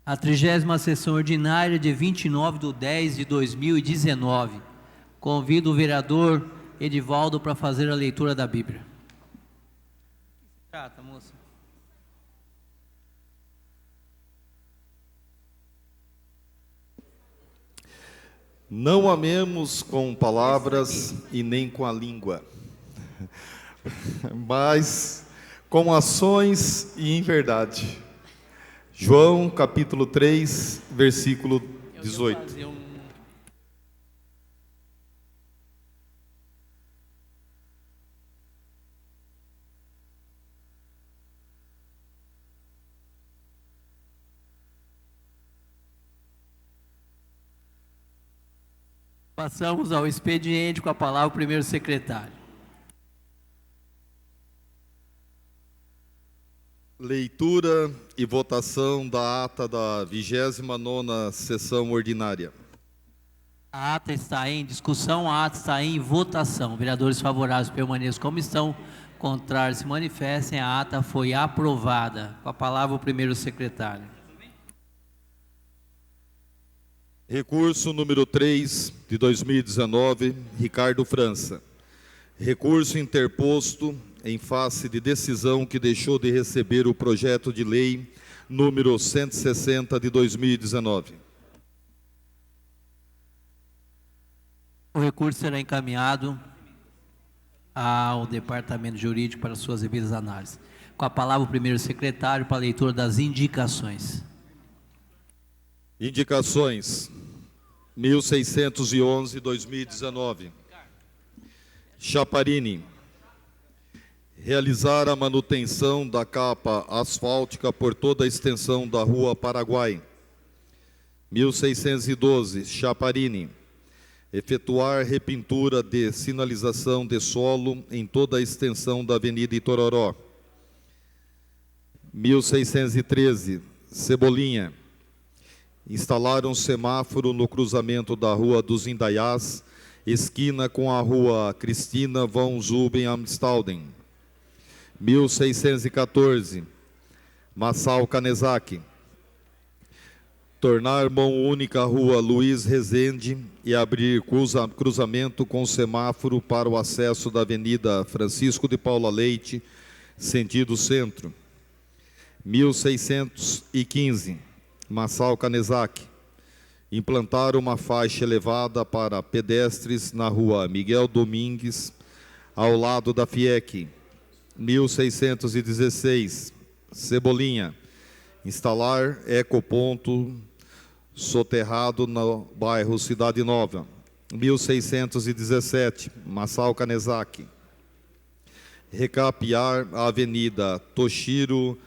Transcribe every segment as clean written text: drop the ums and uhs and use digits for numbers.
A 30ª sessão ordinária de 29/10/2019. Convido o vereador Edivaldo para fazer a leitura da Bíblia. O que se trata, moça? Não amemos com palavras e nem com a língua, mas com ações e em verdade. João capítulo 3, versículo 18. Passamos ao expediente com a palavra o primeiro secretário. Leitura e votação da ata da 29ª sessão ordinária. A ata está em discussão, a ata está em votação. Vereadores favoráveis permaneçam como estão, contrários se manifestem, a ata foi aprovada. Com a palavra o primeiro secretário. Recurso número 3 de 2019, Ricardo França. Recurso interposto em face de decisão que deixou de receber o projeto de lei número 160 de 2019. O recurso será encaminhado ao Departamento Jurídico para suas devidas análises. Com a palavra o primeiro secretário para a leitura das indicações. Indicações 1611/2019. Chaparini. Realizar a manutenção da capa asfáltica por toda a extensão da Rua Paraguai. 1612, Chaparini. Efetuar repintura de sinalização de solo em toda a extensão da Avenida Itororó. 1613, Cebolinha. Instalar um semáforo no cruzamento da Rua dos Indaiás, esquina com a Rua Cristina von Zuben Amstalden. 1614, Massal Kanezaki. Tornar mão única a Rua Luiz Rezende e abrir cruzamento com semáforo para o acesso da Avenida Francisco de Paula Leite, sentido centro. 1615, Massal Kanezaki. Implantar uma faixa elevada para pedestres na Rua Miguel Domingues, ao lado da FIEC. 1616, Cebolinha. Instalar ecoponto soterrado no bairro Cidade Nova. 1617, Massal Kanezaki. Recapear a Avenida Toshiro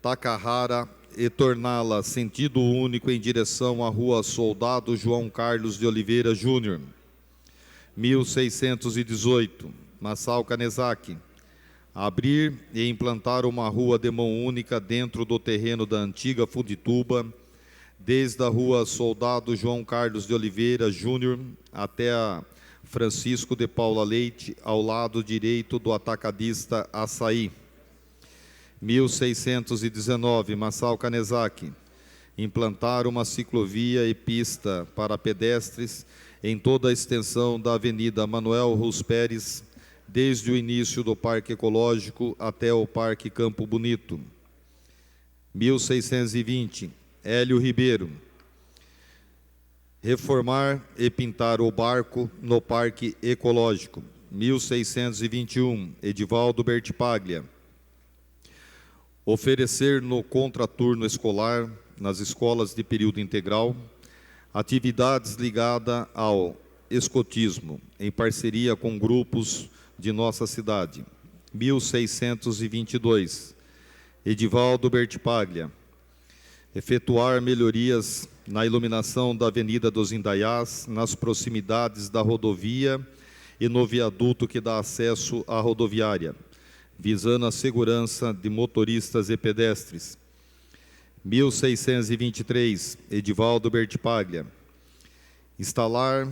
Takahara e torná-la sentido único em direção à Rua Soldado João Carlos de Oliveira Júnior. 1618, Massal Kanezaki. Abrir e implantar uma rua de mão única dentro do terreno da antiga Fundituba, desde a Rua Soldado João Carlos de Oliveira Júnior até a Francisco de Paula Leite, ao lado direito do atacadista Açaí. 1619, Massal Kanezaki. Implantar uma ciclovia e pista para pedestres em toda a extensão da Avenida Manuel Rus Pérez, desde o início do Parque Ecológico até o Parque Campo Bonito. 1620, Hélio Ribeiro. Reformar e pintar o barco no Parque Ecológico. 1621, Edivaldo Bertipaglia. Oferecer no contraturno escolar, nas escolas de período integral, atividades ligadas ao escotismo, em parceria com grupos de nossa cidade. 1622, Edivaldo Bertipaglia. Efetuar melhorias na iluminação da Avenida dos Indaiás, nas proximidades da rodovia e no viaduto que dá acesso à rodoviária, visando a segurança de motoristas e pedestres. 1623, Edivaldo Bertipaglia. Instalar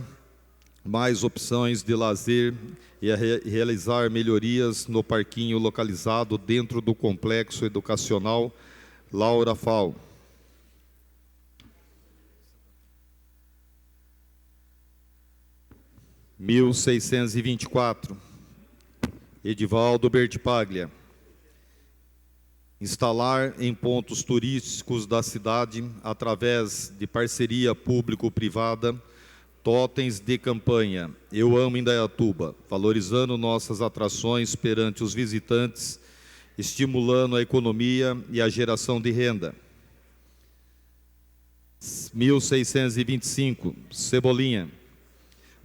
mais opções de lazer e realizar melhorias no parquinho localizado dentro do complexo educacional Laura Fal. 1624, Edivaldo Bertipaglia. Instalar em pontos turísticos da cidade, através de parceria público-privada, totens de campanha Eu Amo Indaiatuba, valorizando nossas atrações perante os visitantes, estimulando a economia e a geração de renda. 1625, Cebolinha.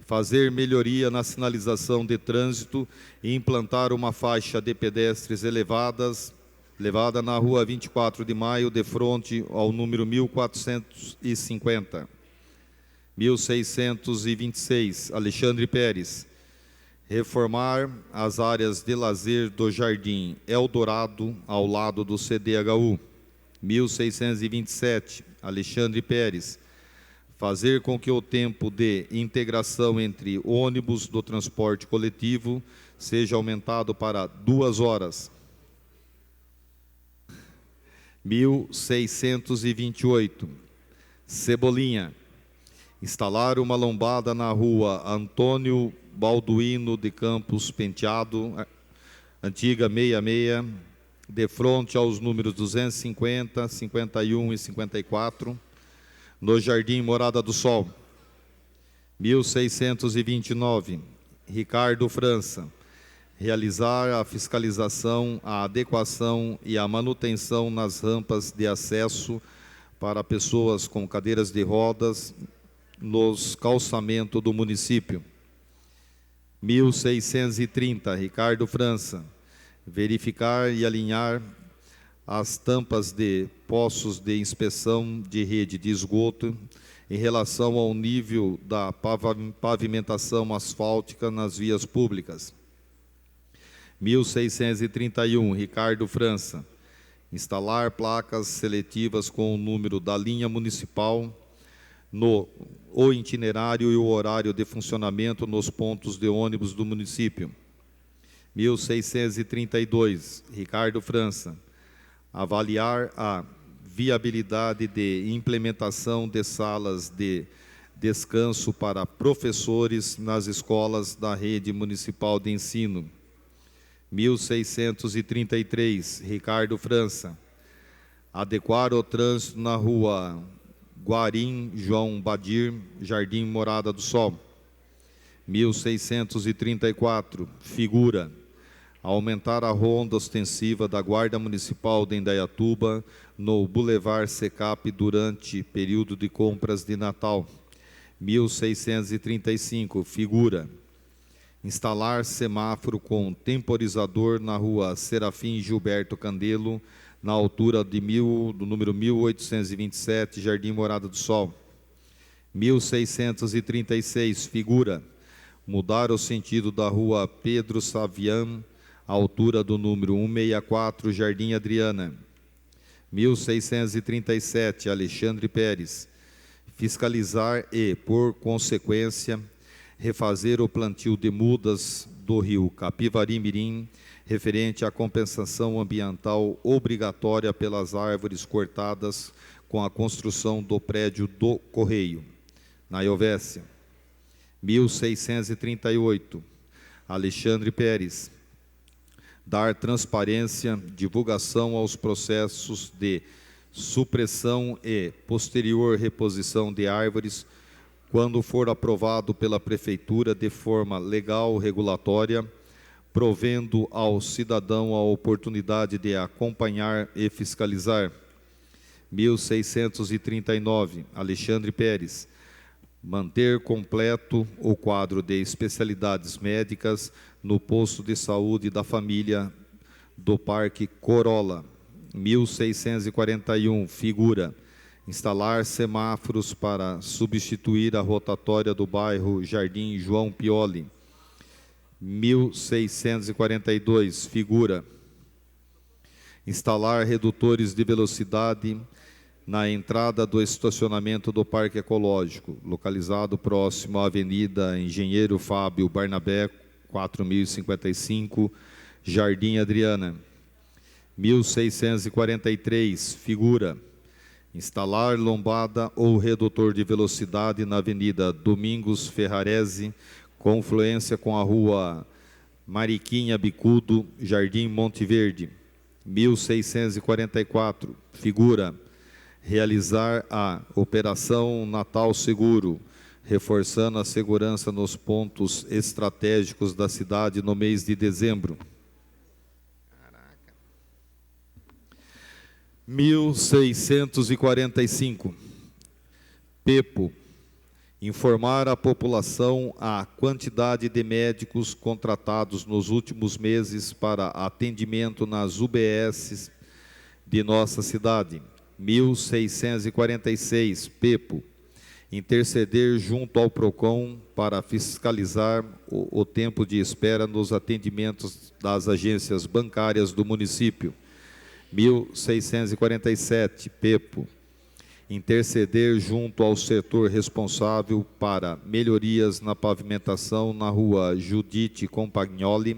Fazer melhoria na sinalização de trânsito e implantar uma faixa de pedestres elevada na rua 24 de maio, de frente ao número 1450. 1626, Alexandre Pérez. Reformar as áreas de lazer do Jardim Eldorado, ao lado do CDHU. 1627, Alexandre Pérez. Fazer com que o tempo de integração entre ônibus do transporte coletivo seja aumentado para 2 horas. 1628, Cebolinha. Instalar uma lombada na rua Antônio Balduino de Campos Penteado, antiga 66, de frente aos números 250, 51 e 54, no Jardim Morada do Sol. 1629, Ricardo França. Realizar a fiscalização, a adequação e a manutenção nas rampas de acesso para pessoas com cadeiras de rodas nos calçamentos do município. 1630, Ricardo França. Verificar e alinhar as tampas de poços de inspeção de rede de esgoto em relação ao nível da pavimentação asfáltica nas vias públicas. 1631, Ricardo França. Instalar placas seletivas com o número da linha municipal o itinerário e o horário de funcionamento nos pontos de ônibus do município. 1632, Ricardo França. Avaliar a viabilidade de implementação de salas de descanso para professores nas escolas da rede municipal de ensino. 1633, Ricardo França. Adequar o trânsito na rua Guarim João Badir, Jardim Morada do Sol. 1634, Figura. Aumentar a ronda ostensiva da Guarda Municipal de Indaiatuba no Boulevard Secap durante período de compras de Natal. 1635, Figura. Instalar semáforo com temporizador na rua Serafim Gilberto Candelo, na altura do número 1827, Jardim Morada do Sol. 1636, Figura. Mudar o sentido da rua Pedro Savian, à altura do número 164, Jardim Adriana. 1637, Alexandre Pérez. Fiscalizar e, por consequência, refazer o plantio de mudas do rio Capivari-Mirim, referente à compensação ambiental obrigatória pelas árvores cortadas com a construção do prédio do Correio, na Iovécia. 1638, Alexandre Pérez. Dar transparência, divulgação aos processos de supressão e posterior reposição de árvores, quando for aprovado pela Prefeitura de forma legal regulatória, provendo ao cidadão a oportunidade de acompanhar e fiscalizar. 1639, Alexandre Pérez. Manter completo o quadro de especialidades médicas no posto de saúde da família do Parque Corolla. 1641, Figura. Instalar semáforos para substituir a rotatória do bairro Jardim João Pioli. 1642, Figura. Instalar redutores de velocidade na entrada do estacionamento do Parque Ecológico, localizado próximo à Avenida Engenheiro Fábio Barnabé, 4055, Jardim Adriana. 1643, Figura. Instalar lombada ou redutor de velocidade na Avenida Domingos Ferrarese, confluência com a rua Mariquinha Bicudo, Jardim Monte Verde. 1644, figura: realizar a Operação Natal Seguro, reforçando a segurança nos pontos estratégicos da cidade no mês de dezembro. 1645, Pepo: informar a população a quantidade de médicos contratados nos últimos meses para atendimento nas UBSs de nossa cidade. 1646, Pepo: interceder junto ao PROCON para fiscalizar o tempo de espera nos atendimentos das agências bancárias do município. 1647, Pepo: interceder junto ao setor responsável para melhorias na pavimentação na rua Judite Compagnoli,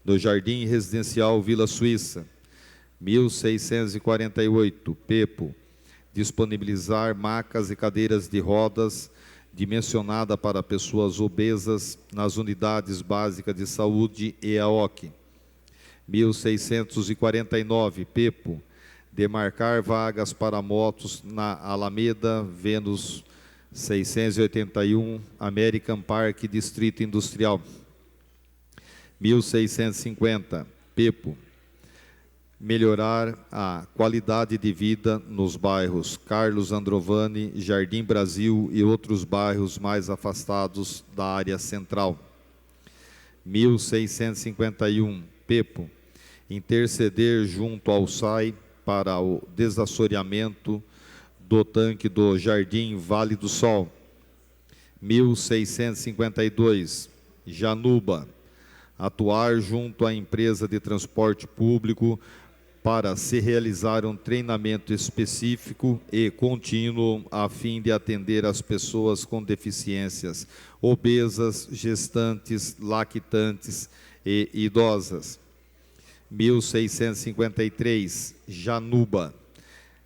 no Jardim Residencial Vila Suíça. 1648, Pepo: disponibilizar macas e cadeiras de rodas dimensionada para pessoas obesas nas unidades básicas de saúde e AOC. 1649, Pepo: demarcar vagas para motos na Alameda Vênus 681, American Park, Distrito Industrial. 1650, Pepo: melhorar a qualidade de vida nos bairros Carlos Androvani, Jardim Brasil e outros bairros mais afastados da área central. 1651, Pepo: interceder junto ao SAI para o desassoreamento do tanque do Jardim Vale do Sol. 1652, Januba: atuar junto à empresa de transporte público para se realizar um treinamento específico e contínuo a fim de atender as pessoas com deficiências, obesas, gestantes, lactantes e idosas. 1653, Januba: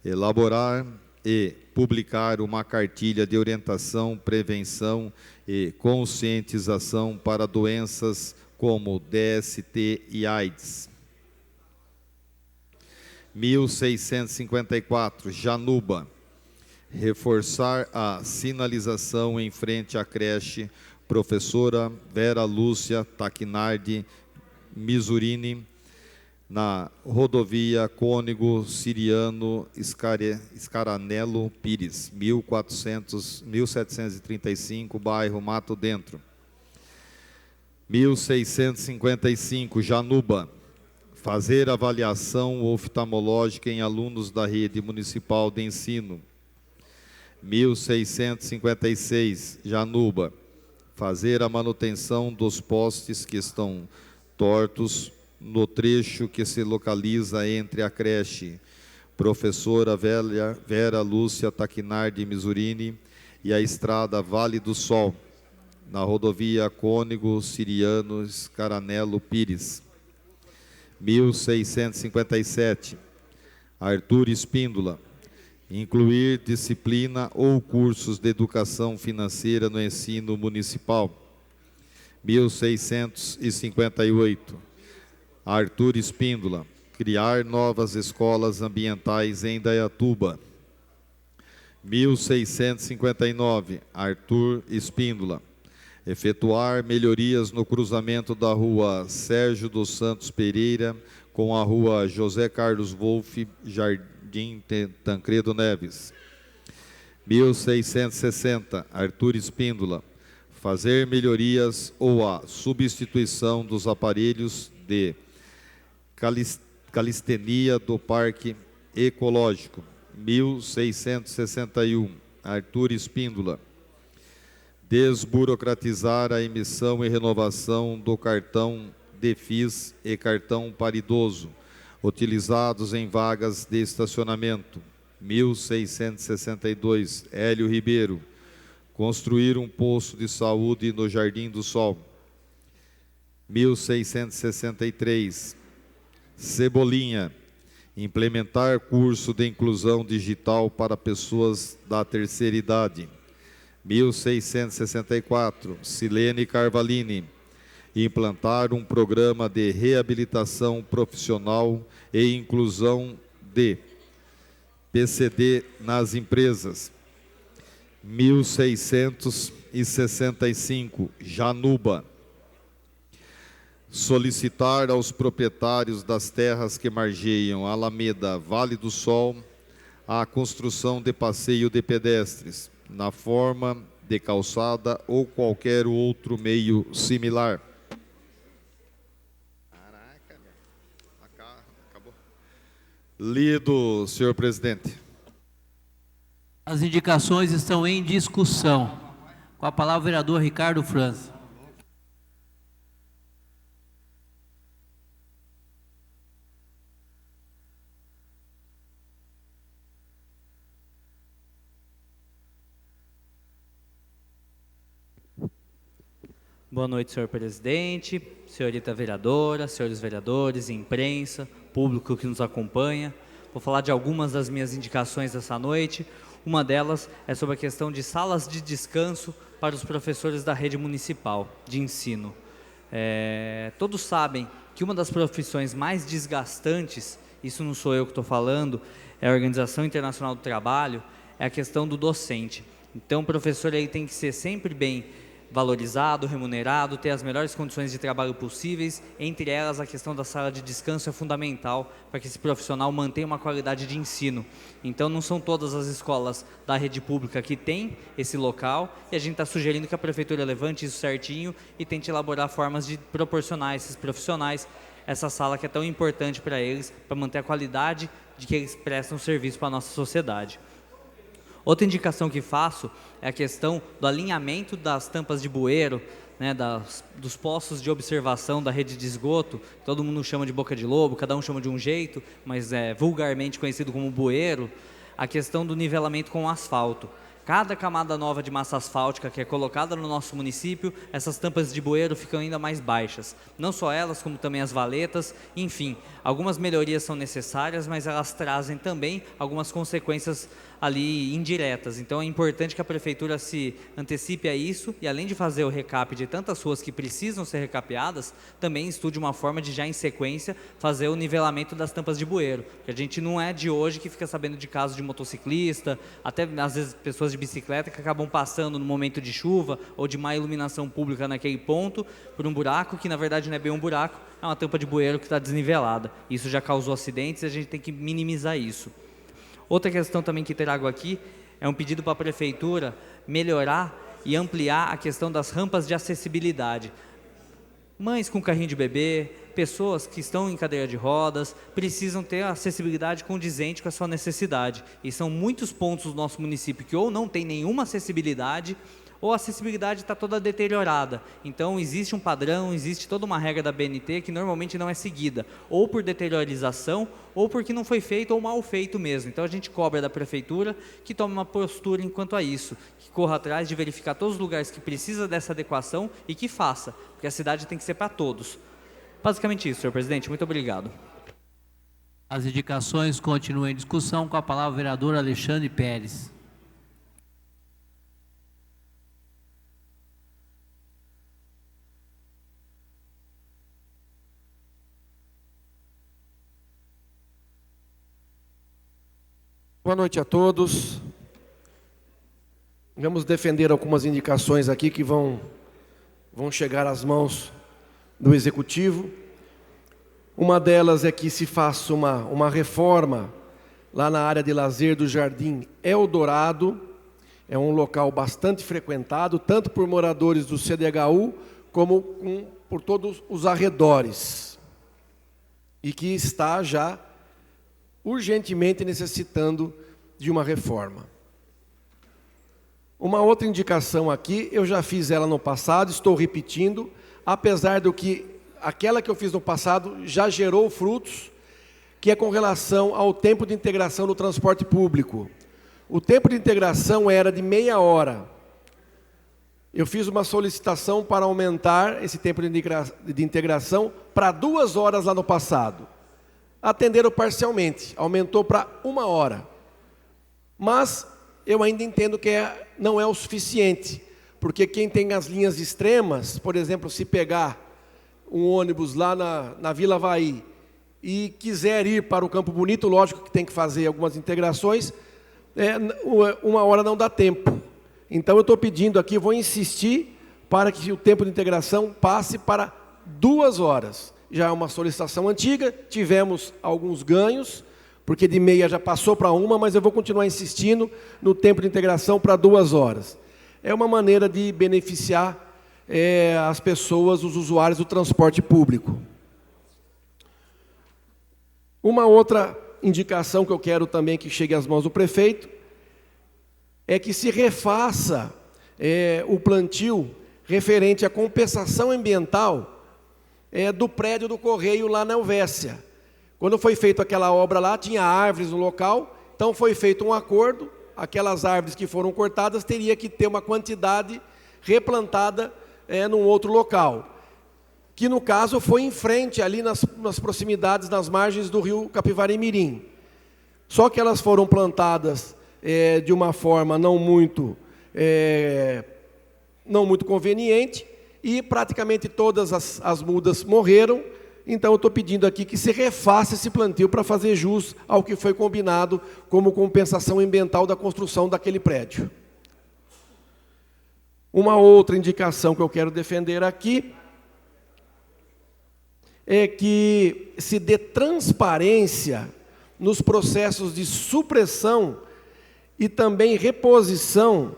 elaborar e publicar uma cartilha de orientação, prevenção e conscientização para doenças como DST e AIDS. 1654, Januba: reforçar a sinalização em frente à creche Professora Vera Lúcia Taquinardi Misurini, na rodovia Cônego Siriano Scaranello Pires, 1735, bairro Mato Dentro. 1655, Januba: fazer avaliação oftalmológica em alunos da rede municipal de ensino. 1656, Januba: fazer a manutenção dos postes que estão tortos no trecho que se localiza entre a creche Professora Vera Lúcia Taquinardi Misurini e a estrada Vale do Sol, na rodovia Cônego Siriano Scaranello Pires. 1657, Arthur Espíndola: incluir disciplina ou cursos de educação financeira no ensino municipal. 1658, Arthur Espíndola: criar novas escolas ambientais em Indaiatuba. 1659, Arthur Espíndola: efetuar melhorias no cruzamento da rua Sérgio dos Santos Pereira com a rua José Carlos Wolff, Jardim Tancredo Neves. 1660, Arthur Espíndola: fazer melhorias ou a substituição dos aparelhos de calistenia do Parque Ecológico. 1661, Arthur Espíndola: desburocratizar a emissão e renovação do cartão DEFIS e cartão paridoso, utilizados em vagas de estacionamento. 1662, Hélio Ribeiro: construir um posto de saúde no Jardim do Sol. 1663, Cebolinha: implementar curso de inclusão digital para pessoas da terceira idade. 1664, Silene Carvalini, implantar um programa de reabilitação profissional e inclusão de PCD nas empresas. 1665, Januba, solicitar aos proprietários das terras que margeiam a Alameda Vale do Sol a construção de passeio de pedestres, na forma de calçada ou qualquer outro meio similar. Acabou. Lido, senhor presidente. As indicações estão em discussão. Com a palavra o vereador Ricardo França. Boa noite, senhor presidente, senhorita vereadora, senhores vereadores, imprensa, público que nos acompanha. Vou falar de algumas das minhas indicações dessa noite. Uma delas é sobre a questão de salas de descanso para os professores da rede municipal de ensino. Todos sabem que uma das profissões mais desgastantes, isso não sou eu que estou falando, é a Organização Internacional do Trabalho, é a questão do docente. Então o professor ele tem que ser sempre bem valorizado, remunerado, ter as melhores condições de trabalho possíveis, entre elas a questão da sala de descanso é fundamental para que esse profissional mantenha uma qualidade de ensino. Então não são todas as escolas da rede pública que tem esse local e a gente está sugerindo que a prefeitura levante isso certinho e tente elaborar formas de proporcionar a esses profissionais essa sala que é tão importante para eles, para manter a qualidade de que eles prestam serviço para a nossa sociedade. Outra indicação que faço é a questão do alinhamento das tampas de bueiro, né, dos postos de observação da rede de esgoto. Todo mundo chama de boca de lobo, cada um chama de um jeito, mas é vulgarmente conhecido como bueiro. A questão do nivelamento com o asfalto. Cada camada nova de massa asfáltica que é colocada no nosso município, essas tampas de bueiro ficam ainda mais baixas. Não só elas, como também as valetas, enfim. Algumas melhorias são necessárias, mas elas trazem também algumas consequências ali indiretas. Então é importante que a prefeitura se antecipe a isso e além de fazer o recap de tantas ruas que precisam ser recapeadas, também estude uma forma de já em sequência fazer o nivelamento das tampas de bueiro. Porque a gente não é de hoje que fica sabendo de casos de motociclista, até às vezes pessoas de bicicleta que acabam passando no momento de chuva ou de má iluminação pública naquele ponto por um buraco que na verdade não é bem um buraco, é uma tampa de bueiro que está desnivelada. Isso já causou acidentes e a gente tem que minimizar isso. Outra questão também que trago aqui é um pedido para a prefeitura melhorar e ampliar a questão das rampas de acessibilidade. Mães com carrinho de bebê, pessoas que estão em cadeira de rodas, precisam ter acessibilidade condizente com a sua necessidade. E são muitos pontos do nosso município que ou não tem nenhuma acessibilidade, ou a acessibilidade está toda deteriorada. Então existe um padrão, existe toda uma regra da BNT que normalmente não é seguida, ou por deteriorização, ou porque não foi feito ou mal feito mesmo. Então a gente cobra da prefeitura que tome uma postura enquanto a isso, que corra atrás de verificar todos os lugares que precisa dessa adequação e que faça, porque a cidade tem que ser para todos. Basicamente isso, senhor presidente. Muito obrigado. As indicações continuam em discussão. Com a palavra o vereador Alexandre Pérez. Boa noite a todos. Vamos defender algumas indicações aqui que vão chegar às mãos do Executivo. Uma delas é que se faça uma reforma lá na área de lazer do Jardim Eldorado. É um local bastante frequentado, tanto por moradores do CDHU, como por todos os arredores. E que está já urgentemente necessitando de uma reforma. Uma outra indicação aqui, eu já fiz ela no passado, estou repetindo, apesar do que aquela que eu fiz no passado já gerou frutos, que é com relação ao tempo de integração do transporte público. O tempo de integração era de meia hora. Eu fiz uma solicitação para aumentar esse tempo de integração para 2 horas lá no passado. Atenderam parcialmente, aumentou para 1 hora. Mas eu ainda entendo que não é o suficiente, porque quem tem as linhas extremas, por exemplo, se pegar um ônibus lá na Vila Havaí e quiser ir para o Campo Bonito, lógico que tem que fazer algumas integrações, uma hora não dá tempo. Então eu estou pedindo aqui, vou insistir para que o tempo de integração passe para 2 horas. Já é uma solicitação antiga, tivemos alguns ganhos, porque de meia já passou para 1, mas eu vou continuar insistindo no tempo de integração para 2 horas. É uma maneira de beneficiar as pessoas, os usuários do transporte público. Uma outra indicação que eu quero também que chegue às mãos do prefeito é que se refaça o plantio referente à compensação ambiental do prédio do Correio lá na Helvécia. Quando foi feita aquela obra lá, tinha árvores no local, então foi feito um acordo, aquelas árvores que foram cortadas teria que ter uma quantidade replantada num outro local, que no caso foi em frente, ali nas proximidades, nas margens do rio Capivari-Mirim. Só que elas foram plantadas de uma forma não muito conveniente, e praticamente todas as mudas morreram. Então eu estou pedindo aqui que se refaça esse plantio para fazer jus ao que foi combinado como compensação ambiental da construção daquele prédio. Uma outra indicação que eu quero defender aqui é que se dê transparência nos processos de supressão e também reposição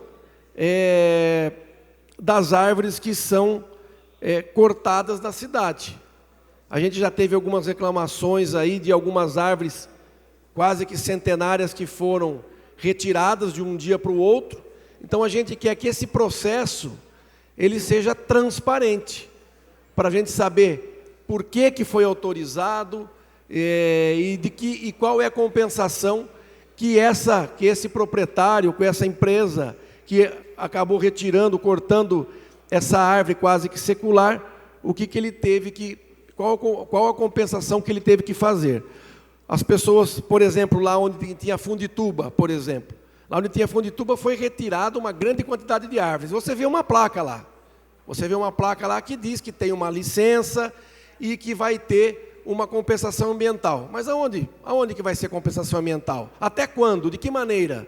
das árvores que são cortadas da cidade. A gente já teve algumas reclamações aí de algumas árvores quase que centenárias que foram retiradas de um dia para o outro. Então a gente quer que esse processo ele seja transparente, para a gente saber por que foi autorizado e qual é a compensação que esse proprietário, com essa empresa que acabou retirando, cortando essa árvore quase que secular, qual a compensação que ele teve que fazer. As pessoas, por exemplo, lá onde tinha Fundituba, por exemplo, lá onde tinha Fundituba foi retirada uma grande quantidade de árvores. Você vê uma placa lá, que diz que tem uma licença e que vai ter uma compensação ambiental. Mas aonde que vai ser compensação ambiental? Até quando? De que maneira?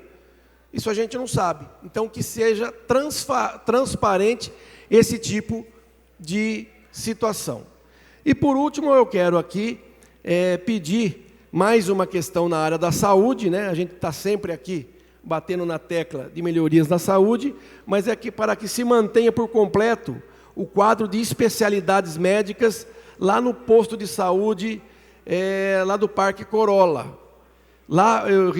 Isso a gente não sabe. Então, que seja transparente esse tipo de situação. E, por último, eu quero aqui pedir mais uma questão na área da saúde, né? A gente está sempre aqui batendo na tecla de melhorias na saúde, mas é que para que se mantenha por completo o quadro de especialidades médicas lá no posto de saúde, lá do Parque Corolla. Lá eu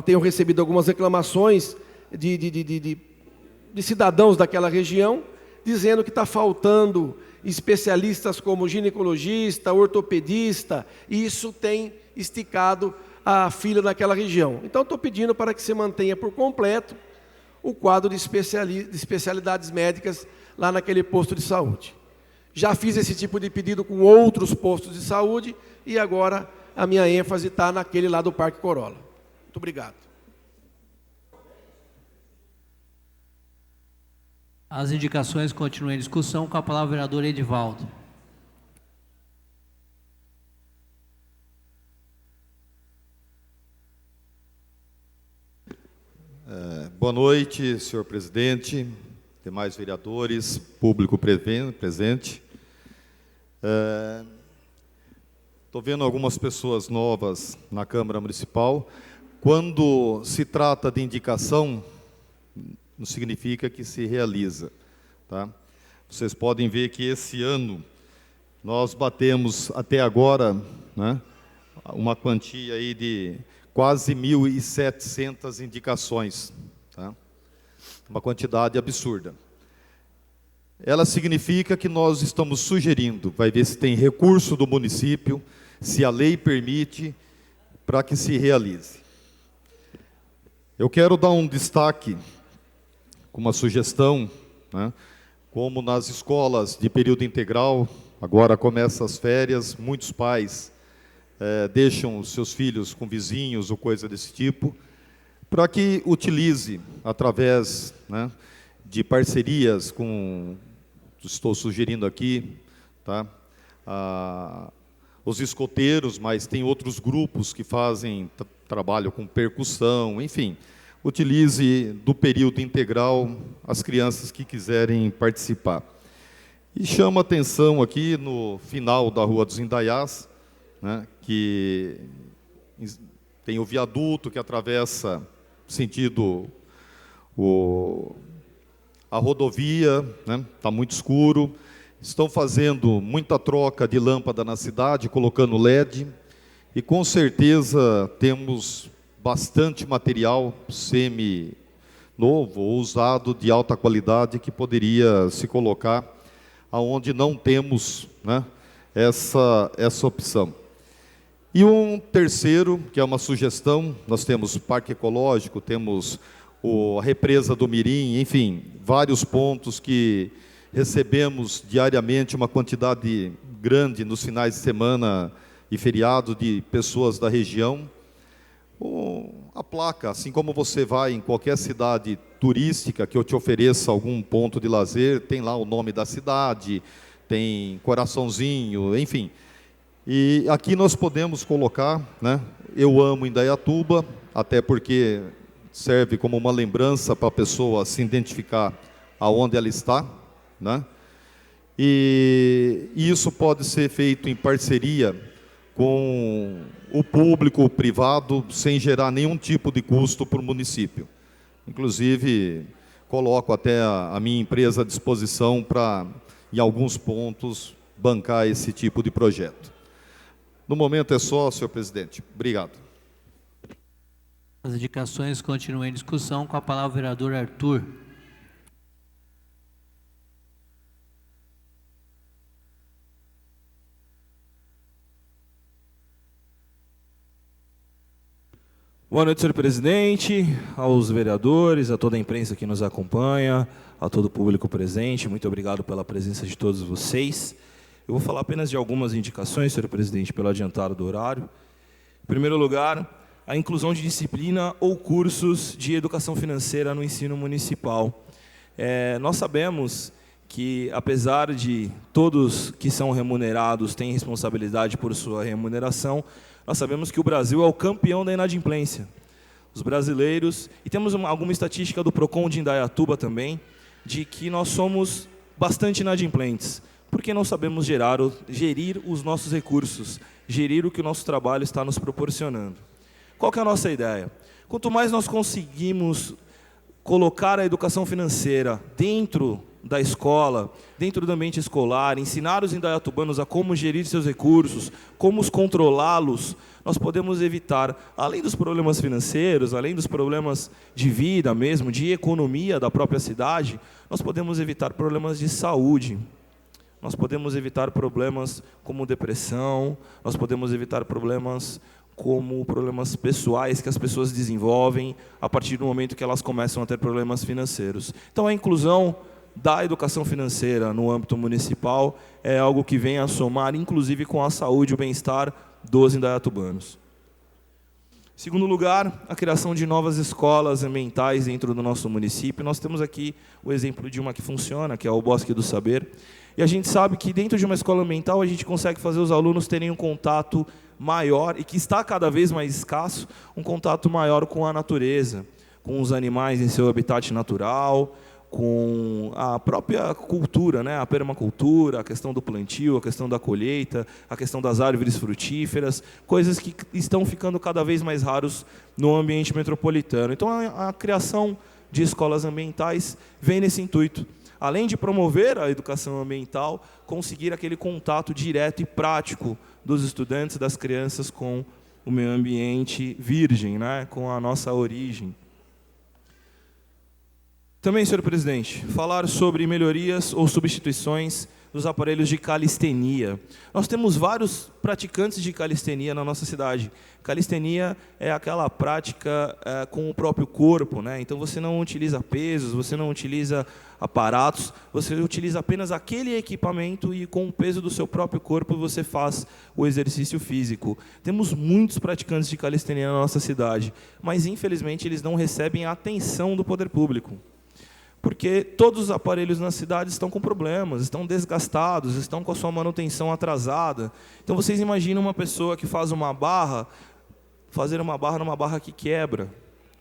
tenho recebido algumas reclamações de cidadãos daquela região, dizendo que está faltando especialistas como ginecologista, ortopedista, e isso tem esticado a fila naquela região. Então, estou pedindo para que se mantenha por completo o quadro de especialidades médicas lá naquele posto de saúde. Já fiz esse tipo de pedido com outros postos de saúde, e agora a minha ênfase está naquele lá do Parque Corolla. Muito obrigado. As indicações continuam em discussão. Com a palavra o vereador Edivaldo. Boa noite, senhor presidente, demais vereadores, público presente. Estou vendo algumas pessoas novas na Câmara Municipal. Quando se trata de indicação, não significa que se realiza, tá? Vocês podem ver que esse ano nós batemos até agora, né, uma quantia aí de quase 1.700 indicações, tá? Uma quantidade absurda. Ela significa que nós estamos sugerindo, vai ver se tem recurso do município, se a lei permite, para que se realize. Eu quero dar um destaque, uma sugestão, né, como nas escolas de período integral, agora começam as férias, muitos pais deixam os seus filhos com vizinhos ou coisa desse tipo, para que utilize, através, né, de parcerias com, estou sugerindo aqui, tá, os escoteiros, mas tem outros grupos que fazem trabalho com percussão, enfim, utilize do período integral as crianças que quiserem participar. E chama atenção aqui no final da Rua dos Indaiás, né, que tem o viaduto que atravessa sentido a rodovia, né, está muito escuro. Estão fazendo muita troca de lâmpada na cidade, colocando LED, e com certeza temos bastante material semi-novo ou usado de alta qualidade que poderia se colocar aonde não temos, né, essa opção. E um terceiro, que é uma sugestão, nós temos Parque Ecológico, temos a Represa do Mirim, enfim, vários pontos que recebemos diariamente uma quantidade grande nos finais de semana e feriado de pessoas da região. A placa, assim como você vai em qualquer cidade turística que eu te ofereça algum ponto de lazer, tem lá o nome da cidade, tem coraçãozinho, enfim. E aqui nós podemos colocar, né, eu amo Indaiatuba, até porque serve como uma lembrança para a pessoa se identificar aonde ela está, né? E isso pode ser feito em parceria com o público, o privado, sem gerar nenhum tipo de custo para o município. Inclusive, coloco até a minha empresa à disposição para, em alguns pontos, bancar esse tipo de projeto. No momento é só, senhor presidente. Obrigado. As indicações continuam em discussão. Com a palavra o vereador Arthur. Boa noite, senhor presidente, aos vereadores, a toda a imprensa que nos acompanha, a todo o público presente, muito obrigado pela presença de todos vocês. Eu vou falar apenas de algumas indicações, senhor presidente, pelo adiantado do horário. Em primeiro lugar, a inclusão de disciplina ou cursos de educação financeira no ensino municipal. Nós sabemos que, apesar de todos que são remunerados têm responsabilidade por sua remuneração, nós sabemos que o Brasil é o campeão da inadimplência. Os brasileiros, e temos alguma estatística do PROCON de Indaiatuba também, de que nós somos bastante inadimplentes, porque não sabemos gerir os nossos recursos, gerir o que o nosso trabalho está nos proporcionando. Qual que é a nossa ideia? Quanto mais nós conseguimos colocar a educação financeira dentro da escola, dentro do ambiente escolar, ensinar os indaiatubanos a como gerir seus recursos, como os controlá-los, nós podemos evitar, além dos problemas financeiros, além dos problemas de vida mesmo, de economia da própria cidade, nós podemos evitar problemas de saúde, nós podemos evitar problemas como depressão, nós podemos evitar problemas como problemas pessoais que as pessoas desenvolvem a partir do momento que elas começam a ter problemas financeiros. Então, a inclusão da educação financeira no âmbito municipal é algo que vem a somar, inclusive, com a saúde e o bem-estar dos indaiatubanos. Em segundo lugar, a criação de novas escolas ambientais dentro do nosso município. Nós temos aqui o exemplo de uma que funciona, que é o Bosque do Saber. E a gente sabe que dentro de uma escola ambiental a gente consegue fazer os alunos terem um contato maior, e que está cada vez mais escasso, um contato maior com a natureza, com os animais em seu habitat natural, com a própria cultura, né? A permacultura, a questão do plantio, a questão da colheita, a questão das árvores frutíferas, coisas que estão ficando cada vez mais raros no ambiente metropolitano. Então, a criação de escolas ambientais vem nesse intuito. Além de promover a educação ambiental, conseguir aquele contato direto e prático dos estudantes, das crianças com o meio ambiente virgem, né? Com a nossa origem. Também, senhor presidente, falar sobre melhorias ou substituições dos aparelhos de calistenia. Nós temos vários praticantes de calistenia na nossa cidade. Calistenia é aquela prática com o próprio corpo, né? Então você não utiliza pesos, você não utiliza aparatos, você utiliza apenas aquele equipamento e com o peso do seu próprio corpo você faz o exercício físico. Temos muitos praticantes de calistenia na nossa cidade, mas infelizmente eles não recebem a atenção do poder público. Porque todos os aparelhos na cidade estão com problemas, estão desgastados, estão com a sua manutenção atrasada. Então vocês imaginam uma pessoa que faz uma barra, fazer uma barra numa barra que quebra.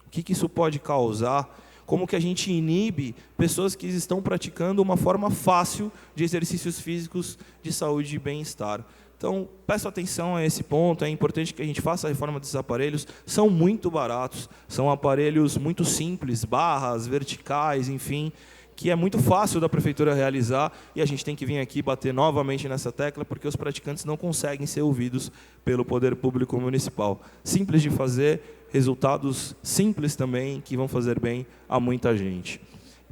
O que isso pode causar? Como que a gente inibe pessoas que estão praticando uma forma fácil de exercícios físicos de saúde e bem-estar? Então, peço atenção a esse ponto, é importante que a gente faça a reforma desses aparelhos, são muito baratos, são aparelhos muito simples, barras, verticais, enfim, que é muito fácil da prefeitura realizar e a gente tem que vir aqui bater novamente nessa tecla porque os praticantes não conseguem ser ouvidos pelo poder público municipal. Simples de fazer, resultados simples também, que vão fazer bem a muita gente.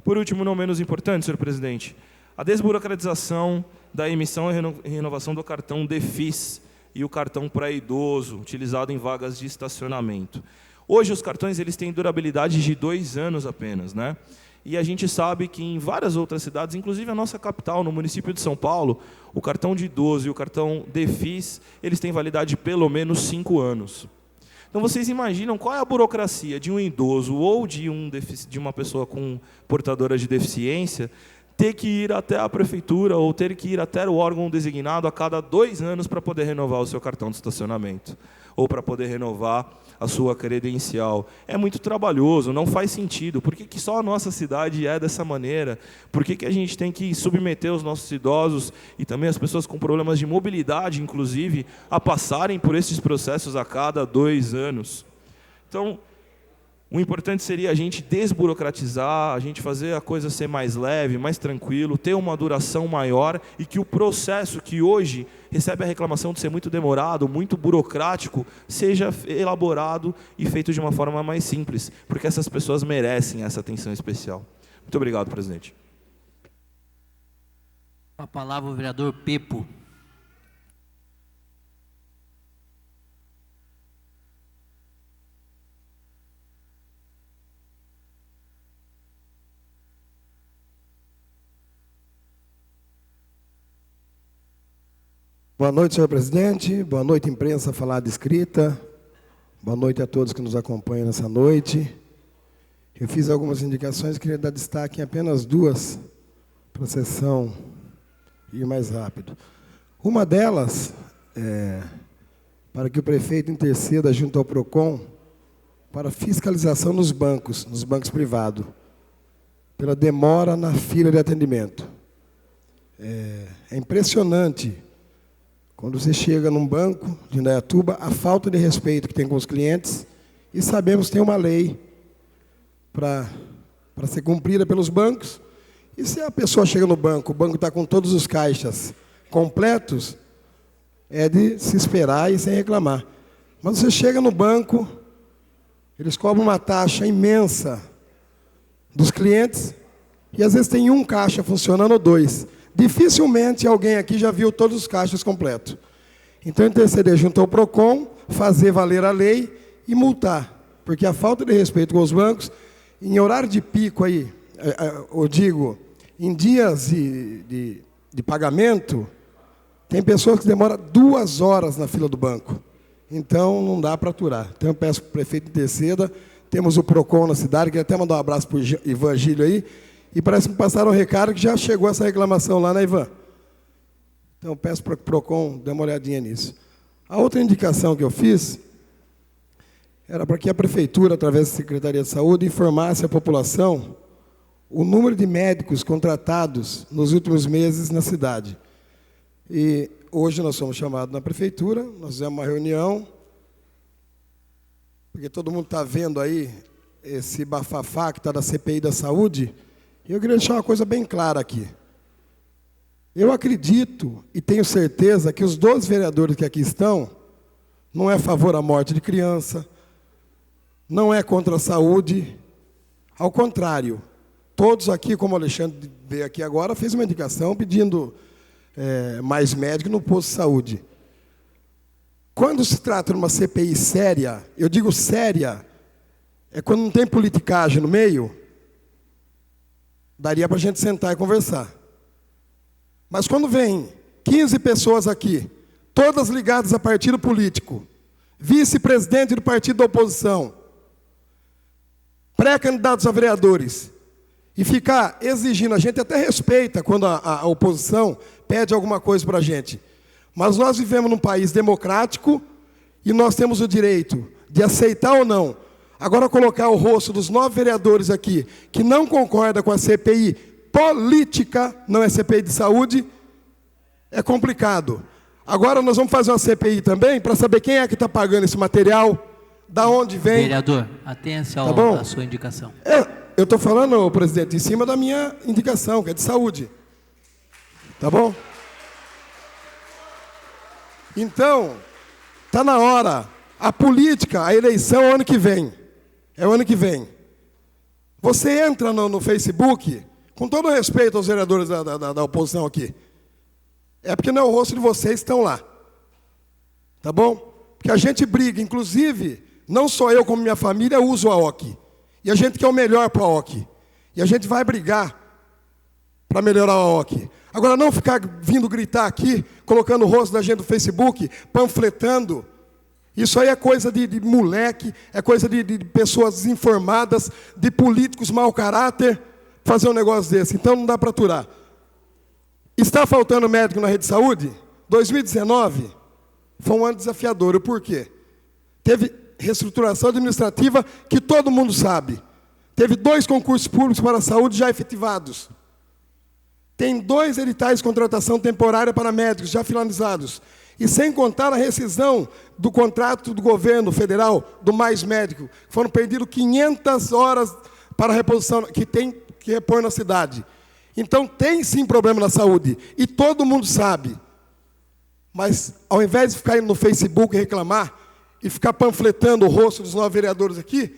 Por último, não menos importante, senhor presidente, a desburocratização da emissão e renovação do cartão DEFIS e o cartão pré-idoso, utilizado em vagas de estacionamento. Hoje, os cartões eles têm durabilidade de 2 anos apenas, né? E a gente sabe que em várias outras cidades, inclusive a nossa capital, no município de São Paulo, o cartão de idoso e o cartão DEFIS, eles têm validade de pelo menos 5 anos. Então, vocês imaginam qual é a burocracia de um idoso ou de uma pessoa com portadora de deficiência ter que ir até a prefeitura ou ter que ir até o órgão designado a cada 2 anos para poder renovar o seu cartão de estacionamento ou para poder renovar a sua credencial. É muito trabalhoso, não faz sentido. Por que só a nossa cidade é dessa maneira? Por que a gente tem que submeter os nossos idosos e também as pessoas com problemas de mobilidade, inclusive, a passarem por esses processos a cada 2 anos? Então, o importante seria a gente desburocratizar, a gente fazer a coisa ser mais leve, mais tranquilo, ter uma duração maior e que o processo que hoje recebe a reclamação de ser muito demorado, muito burocrático, seja elaborado e feito de uma forma mais simples, porque essas pessoas merecem essa atenção especial. Muito obrigado, presidente. A palavra o vereador Pepo. Boa noite, senhor presidente. Boa noite, imprensa falada e escrita. Boa noite a todos que nos acompanham nessa noite. Eu fiz algumas indicações, queria dar destaque em apenas 2 para a sessão ir mais rápido. Uma delas é para que o prefeito interceda junto ao PROCON para fiscalização nos bancos privados, pela demora na fila de atendimento. É impressionante. Quando você chega num banco de Indaiatuba, a falta de respeito que tem com os clientes, e sabemos que tem uma lei para ser cumprida pelos bancos, e se a pessoa chega no banco, o banco está com todos os caixas completos, é de se esperar e sem reclamar. Mas você chega no banco, eles cobram uma taxa imensa dos clientes, e às vezes tem um caixa funcionando ou 2. Dificilmente alguém aqui já viu todos os caixas completos. Então, interceder junto ao PROCON, fazer valer a lei e multar. Porque a falta de respeito com os bancos, em horário de pico aí, eu digo, em dias de pagamento, tem pessoas que demoram 2 horas na fila do banco. Então, não dá para aturar. Então, eu peço para o prefeito interceda. Temos o PROCON na cidade, queria até mandar um abraço para o Ivan Gílio aí. E parece que me passaram um recado que já chegou essa reclamação lá, né, Ivan? Então, peço para que o PROCON dê uma olhadinha nisso. A outra indicação que eu fiz era para que a Prefeitura, através da Secretaria de Saúde, informasse a população o número de médicos contratados nos últimos meses na cidade. E hoje nós somos chamados na Prefeitura, nós fizemos uma reunião, porque todo mundo está vendo aí esse bafafá que está da CPI da Saúde. E eu queria deixar uma coisa bem clara aqui. Eu acredito e tenho certeza que os 12 vereadores que aqui estão não é a favor à morte de criança, não é contra a saúde. Ao contrário, todos aqui, como o Alexandre veio aqui agora, fez uma indicação pedindo mais médico no posto de saúde. Quando se trata de uma CPI séria, eu digo séria, é quando não tem politicagem no meio, daria para a gente sentar e conversar. Mas quando vem 15 pessoas aqui, todas ligadas a partido político, vice-presidente do partido da oposição, pré-candidatos a vereadores, e ficar exigindo, a gente até respeita quando a oposição pede alguma coisa para a gente, mas nós vivemos num país democrático e nós temos o direito de aceitar ou não. Agora, colocar o rosto dos 9 vereadores aqui, que não concordam com a CPI política, não é CPI de saúde, é complicado. Agora nós vamos fazer uma CPI também, para saber quem é que está pagando esse material, da onde vem. Vereador, atenha-se à sua indicação. Eu estou falando, presidente, em cima da minha indicação, que é de saúde. Tá bom? Então, está na hora. A política, a eleição é o ano que vem. É o ano que vem. Você entra no Facebook, com todo respeito aos vereadores da oposição aqui, é porque não é o rosto de vocês que estão lá. Tá bom? Porque a gente briga, inclusive, não só eu como minha família uso a OC. E a gente quer o melhor para a OC. E a gente vai brigar para melhorar a OC. Agora, não ficar vindo gritar aqui, colocando o rosto da gente no Facebook, panfletando. Isso aí é coisa de moleque, é coisa de pessoas desinformadas, de políticos mau caráter, fazer um negócio desse. Então, não dá para aturar. Está faltando médico na rede de saúde? 2019 foi um ano desafiador. Por quê? Teve reestruturação administrativa que todo mundo sabe. Teve 2 concursos públicos para a saúde já efetivados. Tem 2 editais de contratação temporária para médicos já finalizados. E sem contar a rescisão do contrato do governo federal, do Mais Médico. Foram perdidas 500 horas para a reposição que tem que repor na cidade. Então, tem sim problema na saúde. E todo mundo sabe. Mas, ao invés de ficar indo no Facebook e reclamar, e ficar panfletando o rosto dos 9 vereadores aqui,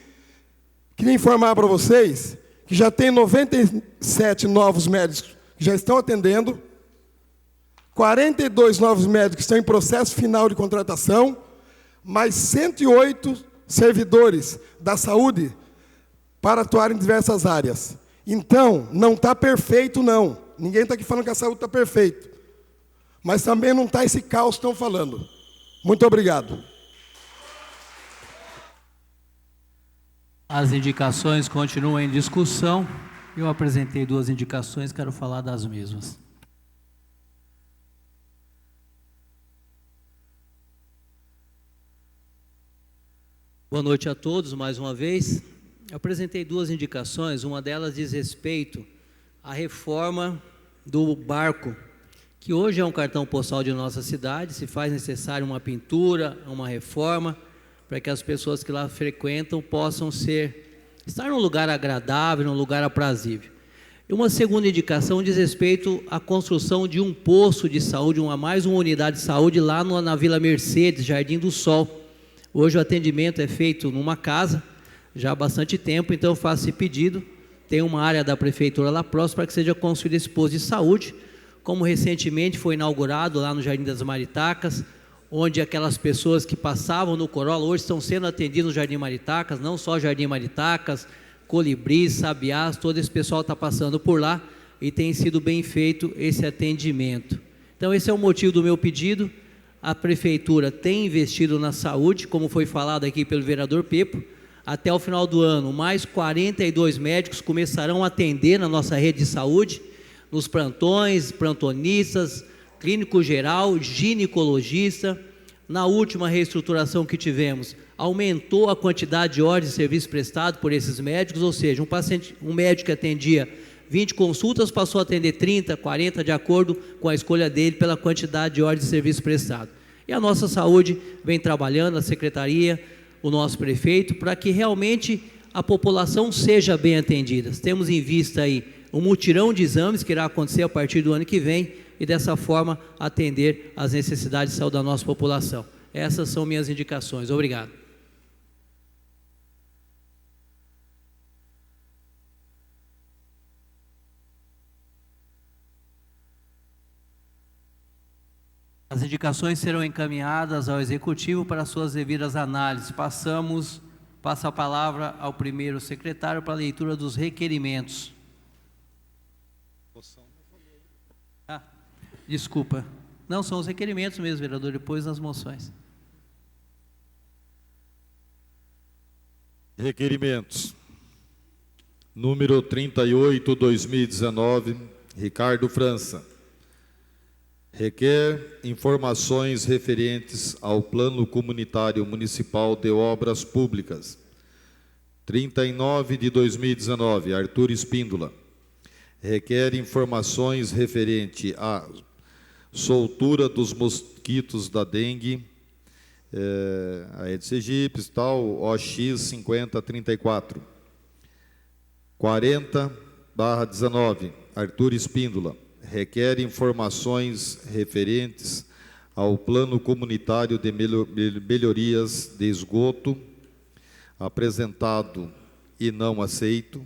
queria informar para vocês que já tem 97 novos médicos que já estão atendendo, 42 novos médicos estão em processo final de contratação, mais 108 servidores da saúde para atuar em diversas áreas. Então, não está perfeito, não. Ninguém está aqui falando que a saúde está perfeita. Mas também não está esse caos que estão falando. Muito obrigado. As indicações continuam em discussão. Eu apresentei 2 indicações, quero falar das mesmas. Boa noite a todos, mais uma vez. Eu apresentei 2 indicações, uma delas diz respeito à reforma do barco, que hoje é um cartão postal de nossa cidade, se faz necessário uma pintura, uma reforma, para que as pessoas que lá frequentam possam estar num lugar agradável, num lugar aprazível. E uma segunda indicação diz respeito à construção de um posto de saúde, mais uma unidade de saúde lá na Vila Mercedes, Jardim do Sol. Hoje o atendimento é feito numa casa, já há bastante tempo, então eu faço esse pedido. Tem uma área da prefeitura lá próxima para que seja construído esse posto de saúde, como recentemente foi inaugurado lá no Jardim das Maritacas, onde aquelas pessoas que passavam no Corolla hoje estão sendo atendidas no Jardim Maritacas, não só Jardim Maritacas, Colibris, Sabiás, todo esse pessoal está passando por lá e tem sido bem feito esse atendimento. Então esse é o motivo do meu pedido. A prefeitura tem investido na saúde, como foi falado aqui pelo vereador Pepo. Até o final do ano, mais 42 médicos começarão a atender na nossa rede de saúde, nos plantões, plantonistas, clínico geral, ginecologista. Na última reestruturação que tivemos, aumentou a quantidade de horas de serviço prestado por esses médicos, ou seja, um médico que atendia 20 consultas passou a atender 30, 40, de acordo com a escolha dele pela quantidade de horas de serviço prestado. E a nossa saúde vem trabalhando, a secretaria, o nosso prefeito, para que realmente a população seja bem atendida. Temos em vista aí um mutirão de exames que irá acontecer a partir do ano que vem e dessa forma atender às necessidades de saúde da nossa população. Essas são minhas indicações. Obrigado. As indicações serão encaminhadas ao Executivo para suas devidas análises. Passa a palavra ao primeiro secretário para a leitura dos requerimentos. Desculpa. Não, são os requerimentos mesmo, vereador, depois das moções. Requerimentos. Número 38, 2019, Ricardo França. Requer informações referentes ao Plano Comunitário Municipal de Obras Públicas. 39 de 2019, Arthur Espíndola. Requer informações referente à soltura dos mosquitos da dengue, Aedes aegypti, tal, OX 5034. 40/19, Arthur Espíndola. Requer informações referentes ao Plano Comunitário de Melhorias de Esgoto, apresentado e não aceito,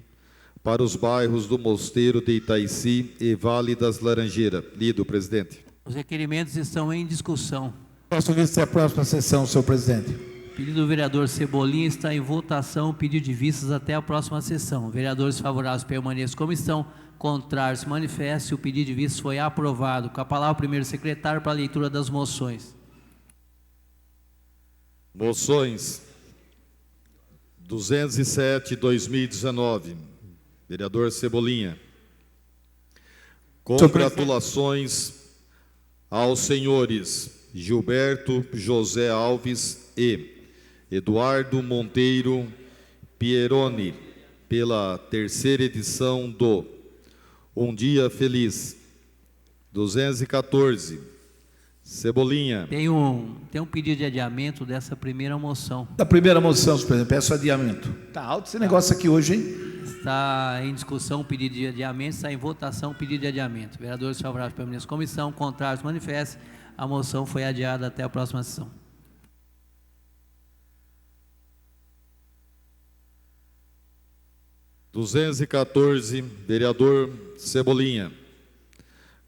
para os bairros do Mosteiro de Itaici e Vale das Laranjeiras. Lido, presidente. Os requerimentos estão em discussão. Posso vista a próxima sessão, senhor presidente. Pedido do vereador Cebolinha está em votação. Pedido de vistas até a próxima sessão. Vereadores favoráveis permaneçam como estão. Contrário se manifeste. O pedido de vistas foi aprovado. Com a palavra o primeiro secretário para a leitura das moções. Moções. 207, 2019. Vereador Cebolinha. Congratulações aos senhores Gilberto José Alves e Eduardo Monteiro Pieroni pela terceira edição do Um Dia Feliz. 214. Cebolinha. Tem um pedido de adiamento dessa primeira moção. Da primeira moção, senhor presidente, peço adiamento. Está alto esse negócio aqui hoje, hein? Está em discussão o pedido de adiamento, está em votação o pedido de adiamento. Vereadores favoráveis permaneçam como estão, contrários manifestem. A moção foi adiada até a próxima sessão. Vereador Cebolinha.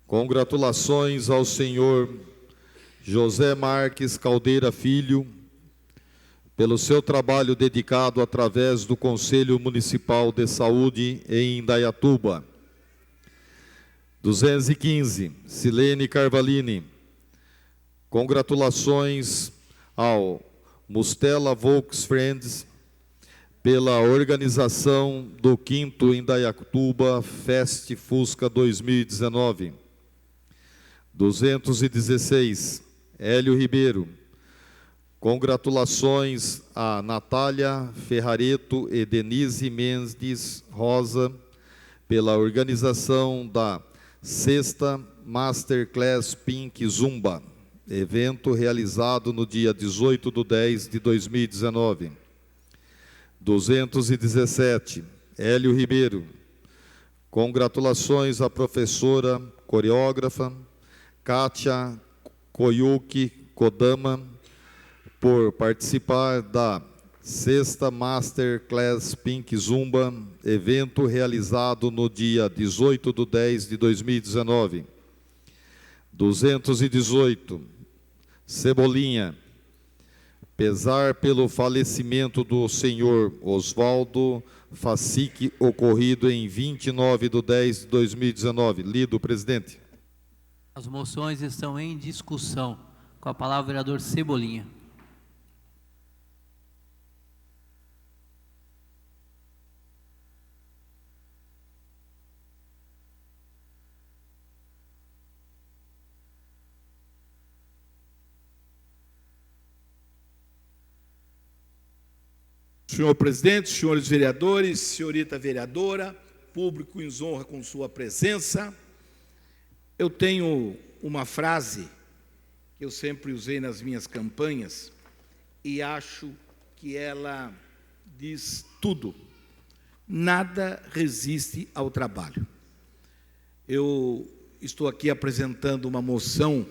Congratulações ao senhor José Marques Caldeira Filho pelo seu trabalho dedicado através do Conselho Municipal de Saúde em Indaiatuba. 215, Silene Carvalini. Congratulações ao Mustela Volks Friends pela organização do 5º Indaiatuba Fest Fusca 2019. 216, Hélio Ribeiro. Congratulações a Natália Ferrareto e Denise Mendes Rosa pela organização da 6ª Masterclass Pink Zumba, evento realizado no dia 18/10/2019. 217, Hélio Ribeiro. Congratulações à professora coreógrafa Kátia Koyuki Kodama por participar da 6ª Masterclass Pink Zumba, evento realizado no dia 18/10/2019. 218, Cebolinha. Pesar pelo falecimento do senhor Oswaldo Facic, ocorrido em 29/10/2019. Lido, presidente. As moções estão em discussão. Com a palavra o vereador Cebolinha. Senhor presidente, senhores vereadores, senhorita vereadora, público em honra com sua presença, eu tenho uma frase que eu sempre usei nas minhas campanhas e acho que ela diz tudo. Nada resiste ao trabalho. Eu estou aqui apresentando uma moção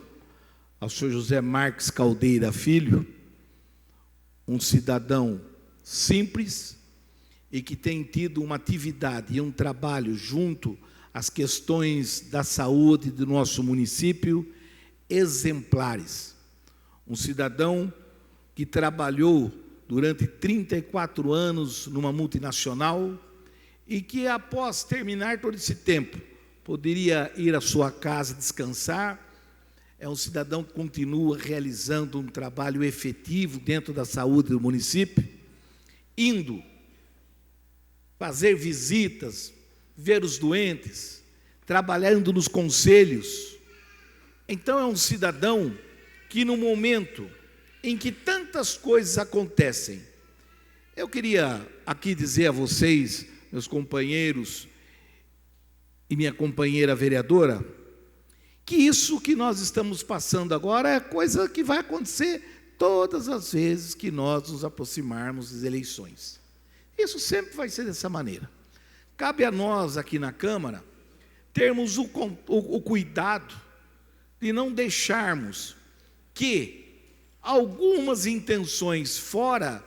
ao senhor José Marques Caldeira Filho, um cidadão simples e que tem tido uma atividade e um trabalho junto às questões da saúde do nosso município exemplares. Um cidadão que trabalhou durante 34 anos numa multinacional e que, após terminar todo esse tempo, poderia ir à sua casa descansar. É um cidadão que continua realizando um trabalho efetivo dentro da saúde do município, indo fazer visitas, ver os doentes, trabalhando nos conselhos. Então é um cidadão que, no momento em que tantas coisas acontecem, eu queria aqui dizer a vocês, meus companheiros e minha companheira vereadora, que isso que nós estamos passando agora é coisa que vai acontecer todas as vezes que nós nos aproximarmos das eleições. Isso sempre vai ser dessa maneira. Cabe a nós aqui na Câmara termos o cuidado de não deixarmos que algumas intenções fora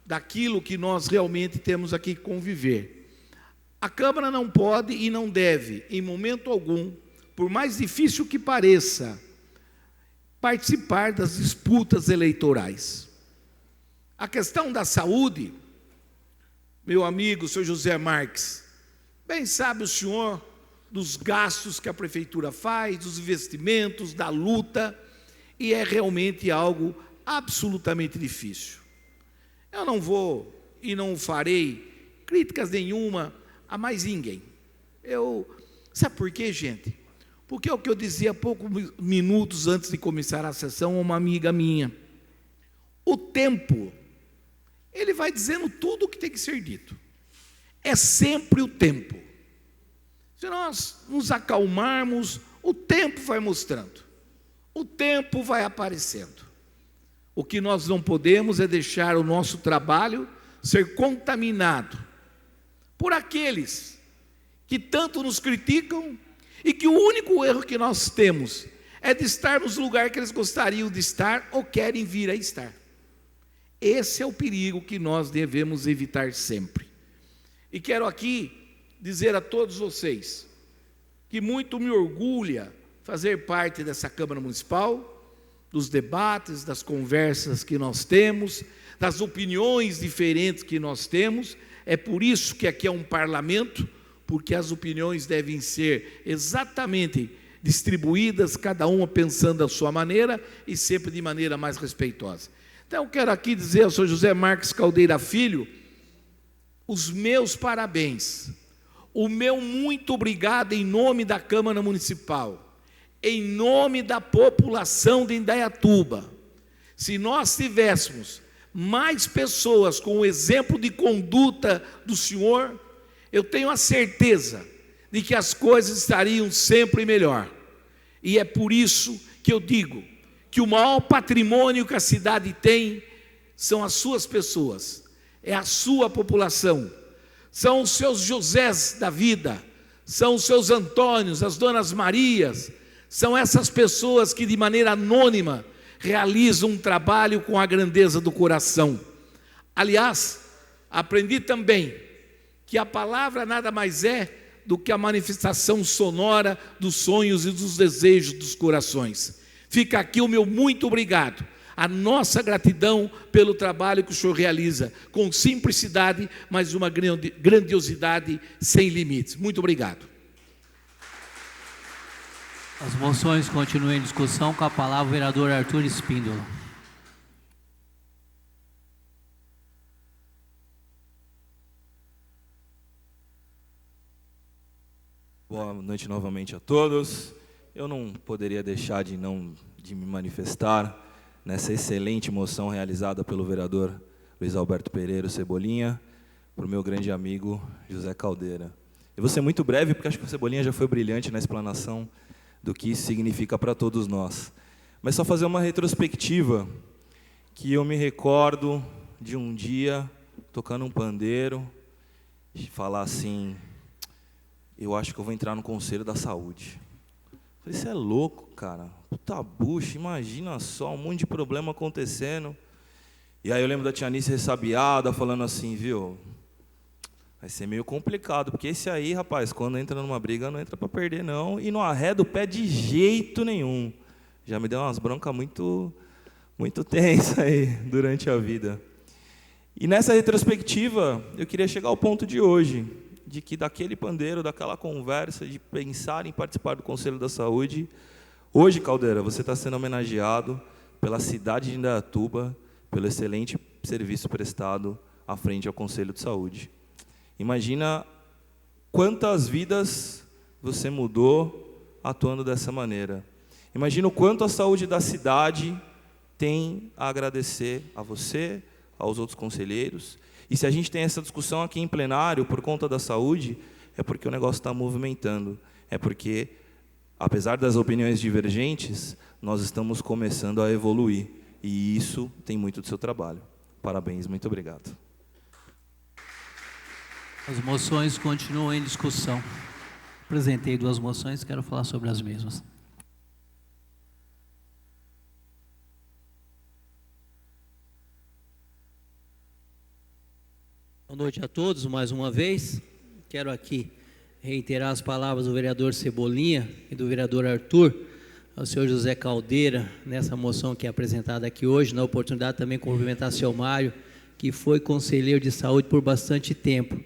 daquilo que nós realmente temos aqui que conviver. A Câmara não pode e não deve, em momento algum, por mais difícil que pareça, participar das disputas eleitorais. A questão da saúde, meu amigo, o senhor José Marques, bem sabe o senhor dos gastos que a prefeitura faz, dos investimentos, da luta, e é realmente algo absolutamente difícil. Eu não vou e não farei críticas nenhuma a mais ninguém. Sabe por quê, gente? Porque é o que eu dizia há poucos minutos antes de começar a sessão a uma amiga minha. O tempo, ele vai dizendo tudo o que tem que ser dito. É sempre o tempo. Se nós nos acalmarmos, o tempo vai mostrando. O tempo vai aparecendo. O que nós não podemos é deixar o nosso trabalho ser contaminado por aqueles que tanto nos criticam e que o único erro que nós temos é de estar nos lugares que eles gostariam de estar ou querem vir a estar. Esse é o perigo que nós devemos evitar sempre. E quero aqui dizer a todos vocês que muito me orgulha fazer parte dessa Câmara Municipal, dos debates, das conversas que nós temos, das opiniões diferentes que nós temos. É por isso que aqui é um parlamento, porque as opiniões devem ser exatamente distribuídas, cada uma pensando da sua maneira e sempre de maneira mais respeitosa. Então, eu quero aqui dizer ao senhor José Marques Caldeira Filho, os meus parabéns, o meu muito obrigado em nome da Câmara Municipal, em nome da população de Indaiatuba. Se nós tivéssemos mais pessoas com o exemplo de conduta do senhor, eu tenho a certeza de que as coisas estariam sempre melhor. E é por isso que eu digo que o maior patrimônio que a cidade tem são as suas pessoas, é a sua população, são os seus Josés da vida, são os seus Antônios, as Donas Marias, são essas pessoas que de maneira anônima realizam um trabalho com a grandeza do coração. Aliás, aprendi também que a palavra nada mais é do que a manifestação sonora dos sonhos e dos desejos dos corações. Fica aqui o meu muito obrigado, a nossa gratidão pelo trabalho que o senhor realiza, com simplicidade, mas uma grandiosidade sem limites. Muito obrigado. As moções continuam em discussão. Com a palavra o vereador Arthur Espíndola. Boa noite novamente a todos. Eu não poderia deixar de me manifestar nessa excelente moção realizada pelo vereador Luiz Alberto Pereira Cebolinha, para o meu grande amigo José Caldeira. Eu vou ser muito breve, porque acho que o Cebolinha já foi brilhante na explanação do que isso significa para todos nós. Mas só fazer uma retrospectiva, que eu me recordo de um dia, tocando um pandeiro, e falar assim, eu acho que eu vou entrar no Conselho da Saúde. Eu falei, você é louco, cara, puta bucha, imagina só, um monte de problema acontecendo. E aí eu lembro da tia Anice ressabiada, falando assim, viu, vai ser meio complicado, porque esse aí, rapaz, quando entra numa briga, não entra para perder, não, e não arreda o pé de jeito nenhum. já me deu umas broncas muito tensas aí durante a vida. E nessa retrospectiva, eu queria chegar ao ponto de hoje, de que daquele pandeiro, daquela conversa, de pensar em participar do Conselho da Saúde, hoje, Caldeira, você está sendo homenageado pela cidade de Indaiatuba, pelo excelente serviço prestado à frente ao Conselho de Saúde. Imagina quantas vidas você mudou atuando dessa maneira. Imagina o quanto a saúde da cidade tem a agradecer a você, aos outros conselheiros. E se a gente tem essa discussão aqui em plenário por conta da saúde, é porque o negócio está movimentando. É porque, apesar das opiniões divergentes, nós estamos começando a evoluir. E isso tem muito do seu trabalho. Parabéns, muito obrigado. As moções continuam em discussão. Apresentei 2 moções, quero falar sobre as mesmas. Boa noite a todos, mais uma vez. Quero aqui reiterar as palavras do vereador Cebolinha e do vereador Arthur, ao senhor José Caldeira, nessa moção que é apresentada aqui hoje, na oportunidade também cumprimentar o senhor Mário, que foi conselheiro de saúde por bastante tempo.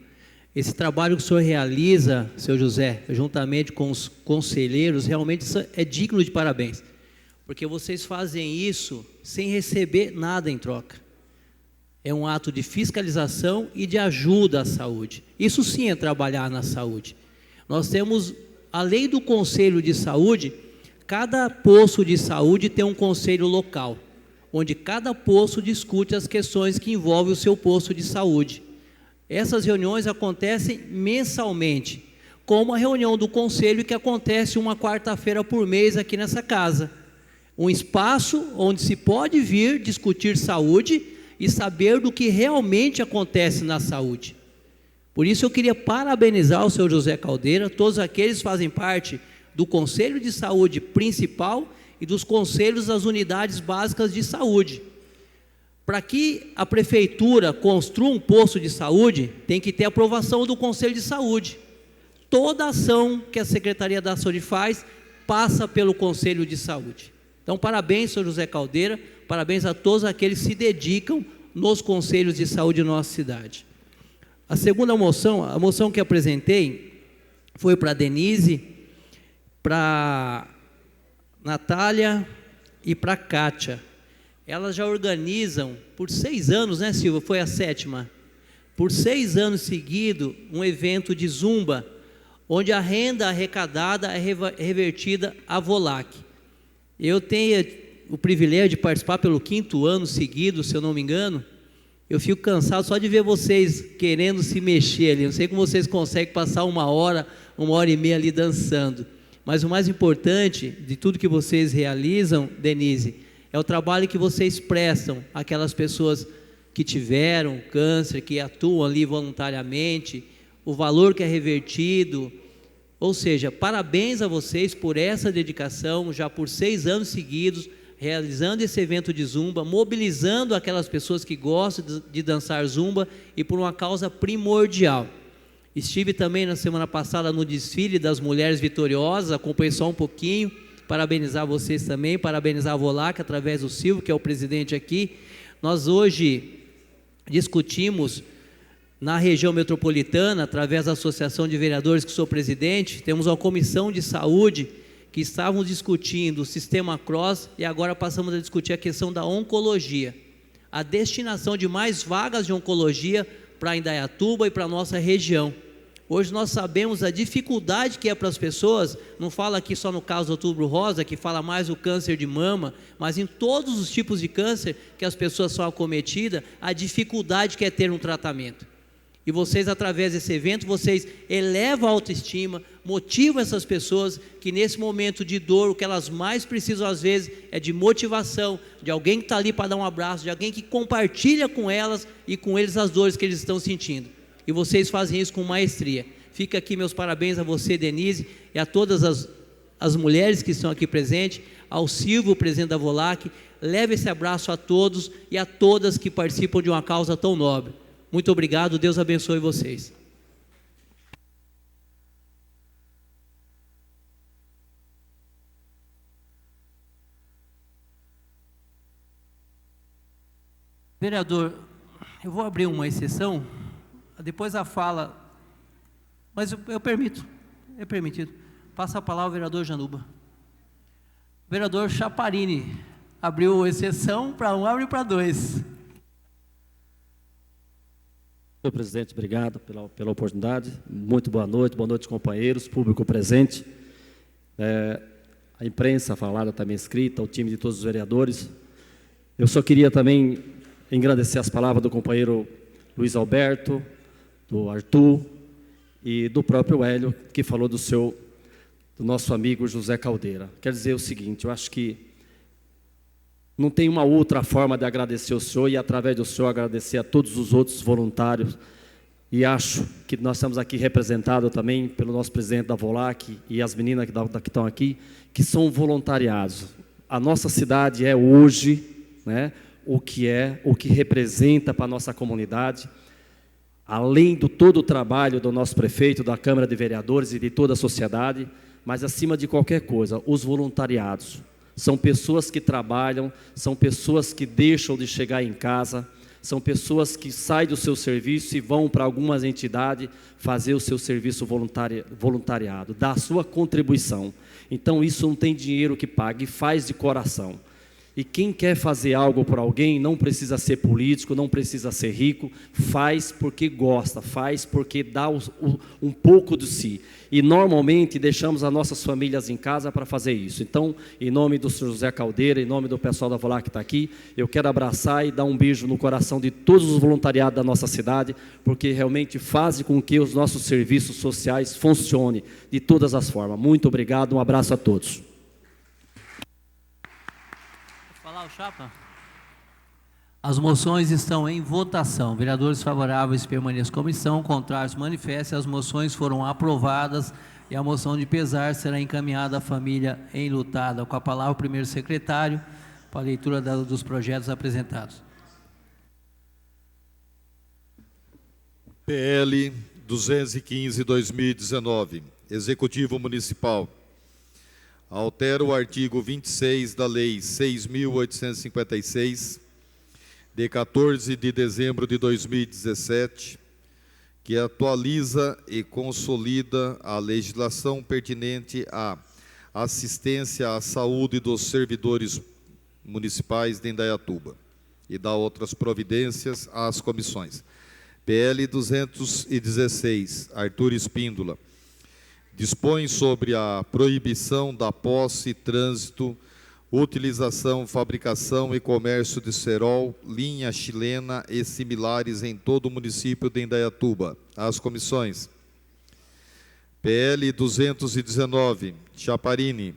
Esse trabalho que o senhor realiza, senhor José, juntamente com os conselheiros, realmente é digno de parabéns, porque vocês fazem isso sem receber nada em troca. É um ato de fiscalização e de ajuda à saúde. Isso sim é trabalhar na saúde. Nós temos, além do Conselho de Saúde, cada posto de saúde tem um conselho local, onde cada posto discute as questões que envolvem o seu posto de saúde. Essas reuniões acontecem mensalmente, como a reunião do conselho que acontece uma quarta-feira por mês aqui nessa casa. Um espaço onde se pode vir discutir saúde e saber do que realmente acontece na saúde. Por isso eu queria parabenizar o senhor José Caldeira, todos aqueles que fazem parte do Conselho de Saúde principal e dos conselhos das unidades básicas de saúde. Para que a prefeitura construa um posto de saúde, tem que ter aprovação do Conselho de Saúde. Toda ação que a Secretaria da Saúde faz, passa pelo Conselho de Saúde. Então, parabéns, senhor José Caldeira, parabéns a todos aqueles que se dedicam nos conselhos de saúde da nossa cidade. A segunda moção, a moção que apresentei, foi para a Denise, para Natália e para a Kátia. Elas já organizam por 6 anos, né, Silvia? Foi a 7ª. Por 6 anos seguidos, um evento de zumba, onde a renda arrecadada é revertida à Volac. Eu tenho o privilégio de participar pelo 5º ano seguido, se eu não me engano. Eu fico cansado só de ver vocês querendo se mexer ali. Não sei como vocês conseguem passar 1 hora, 1h30 ali dançando. Mas o mais importante de tudo que vocês realizam, Denise, é o trabalho que vocês prestam àquelas pessoas que tiveram câncer, que atuam ali voluntariamente, o valor que é revertido. Ou seja, parabéns a vocês por essa dedicação, já por 6 anos seguidos, realizando esse evento de zumba, mobilizando aquelas pessoas que gostam de dançar zumba e por uma causa primordial. Estive também na semana passada no desfile das Mulheres Vitoriosas, acompanhei só um pouquinho, parabenizar vocês também, parabenizar a Volac através do Silvio, que é o presidente aqui. Nós hoje discutimos na região metropolitana, através da Associação de Vereadores que sou presidente, temos uma comissão de saúde que estávamos discutindo o sistema CROSS e agora passamos a discutir a questão da oncologia, a destinação de mais vagas de oncologia para Indaiatuba e para a nossa região. Hoje nós sabemos a dificuldade que é para as pessoas, não fala aqui só no caso do Outubro Rosa, que fala mais do câncer de mama, mas em todos os tipos de câncer que as pessoas são acometidas, a dificuldade que é ter um tratamento. E vocês, através desse evento, vocês elevam a autoestima, motivam essas pessoas que nesse momento de dor, o que elas mais precisam às vezes é de motivação, de alguém que está ali para dar um abraço, de alguém que compartilha com elas e com eles as dores que eles estão sentindo. E vocês fazem isso com maestria. Fica aqui meus parabéns a você, Denise, e a todas as mulheres que estão aqui presentes, ao Silvio, presidente da Volac. Leve esse abraço a todos e a todas que participam de uma causa tão nobre. Muito obrigado, Deus abençoe vocês. Vereador, eu vou abrir uma exceção, depois a fala, mas eu permito, é permitido. Passa a palavra ao vereador Januba. Vereador Chaparini, abriu exceção para um, abre para dois. Senhor presidente, obrigado pela oportunidade. Muito boa noite, companheiros, público presente. A imprensa falada também escrita, o time de todos os vereadores. Eu só queria também agradecer as palavras do companheiro Luiz Alberto, do Arthur e do próprio Hélio, que falou do nosso amigo José Caldeira. Quer dizer o seguinte, eu acho que não tem uma outra forma de agradecer o senhor e, através do senhor, agradecer a todos os outros voluntários. E acho que nós estamos aqui representados também pelo nosso presidente da VOLAC e as meninas que estão aqui, que são voluntariados. A nossa cidade é hoje, né, o que representa para a nossa comunidade, além do todo o trabalho do nosso prefeito, da Câmara de Vereadores e de toda a sociedade, mas acima de qualquer coisa, os voluntariados. São pessoas que trabalham, são pessoas que deixam de chegar em casa, são pessoas que saem do seu serviço e vão para algumas entidades fazer o seu serviço voluntariado, dar a sua contribuição. Então isso não tem dinheiro que pague, faz de coração. E quem quer fazer algo por alguém não precisa ser político, não precisa ser rico, faz porque gosta, faz porque dá um pouco de si. E normalmente deixamos as nossas famílias em casa para fazer isso. Então, em nome do Sr. José Caldeira, em nome do pessoal da VOLAC que está aqui, eu quero abraçar e dar um beijo no coração de todos os voluntariados da nossa cidade, porque realmente fazem com que os nossos serviços sociais funcionem de todas as formas. Muito obrigado, um abraço a todos. Falar o Chapa? As moções estão em votação. Vereadores favoráveis permaneçam como estão, contrários manifestem. As moções foram aprovadas e a moção de pesar será encaminhada à família enlutada. Com a palavra o primeiro secretário para a leitura dos projetos apresentados. PL 215/2019, Executivo Municipal. Altera o artigo 26 da Lei 6.856, de 14 de dezembro de 2017, que atualiza e consolida a legislação pertinente à assistência à saúde dos servidores municipais de Indaiatuba e dá outras providências às comissões. PL 216, Arthur Espíndola, dispõe sobre a proibição da posse, trânsito, utilização, fabricação e comércio de cerol, linha chilena e similares em todo o município de Indaiatuba. As comissões. PL 219, Chaparini,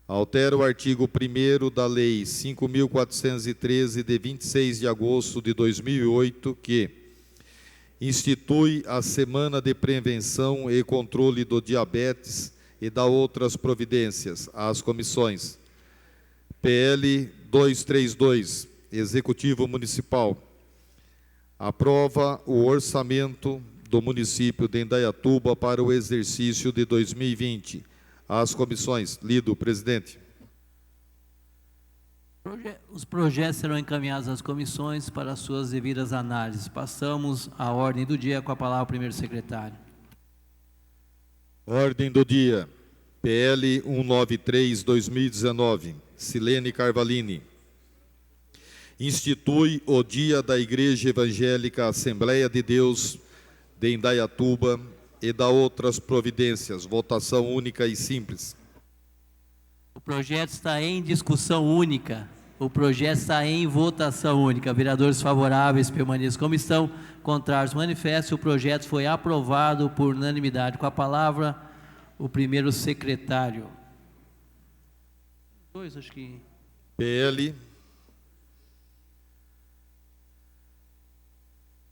altera o artigo 1º da Lei 5.413, de 26 de agosto de 2008, que institui a Semana de Prevenção e Controle do Diabetes e dá outras providências às comissões. PL 232, Executivo Municipal, aprova o orçamento do município de Indaiatuba para o exercício de 2020. Às comissões. Lido, presidente. Os projetos serão encaminhados às comissões para suas devidas análises. Passamos à ordem do dia, com a palavra o primeiro secretário. Ordem do dia. PL 193/2019, Silene Carvalini. Institui o Dia da Igreja Evangélica Assembleia de Deus de Indaiatuba e dá outras providências. Votação única e simples. O projeto está em discussão única. O projeto está em votação única. Vereadores favoráveis permaneçam como estão, contrários manifestem. O projeto foi aprovado por unanimidade. Com a palavra o primeiro secretário. Dois, acho que. PL.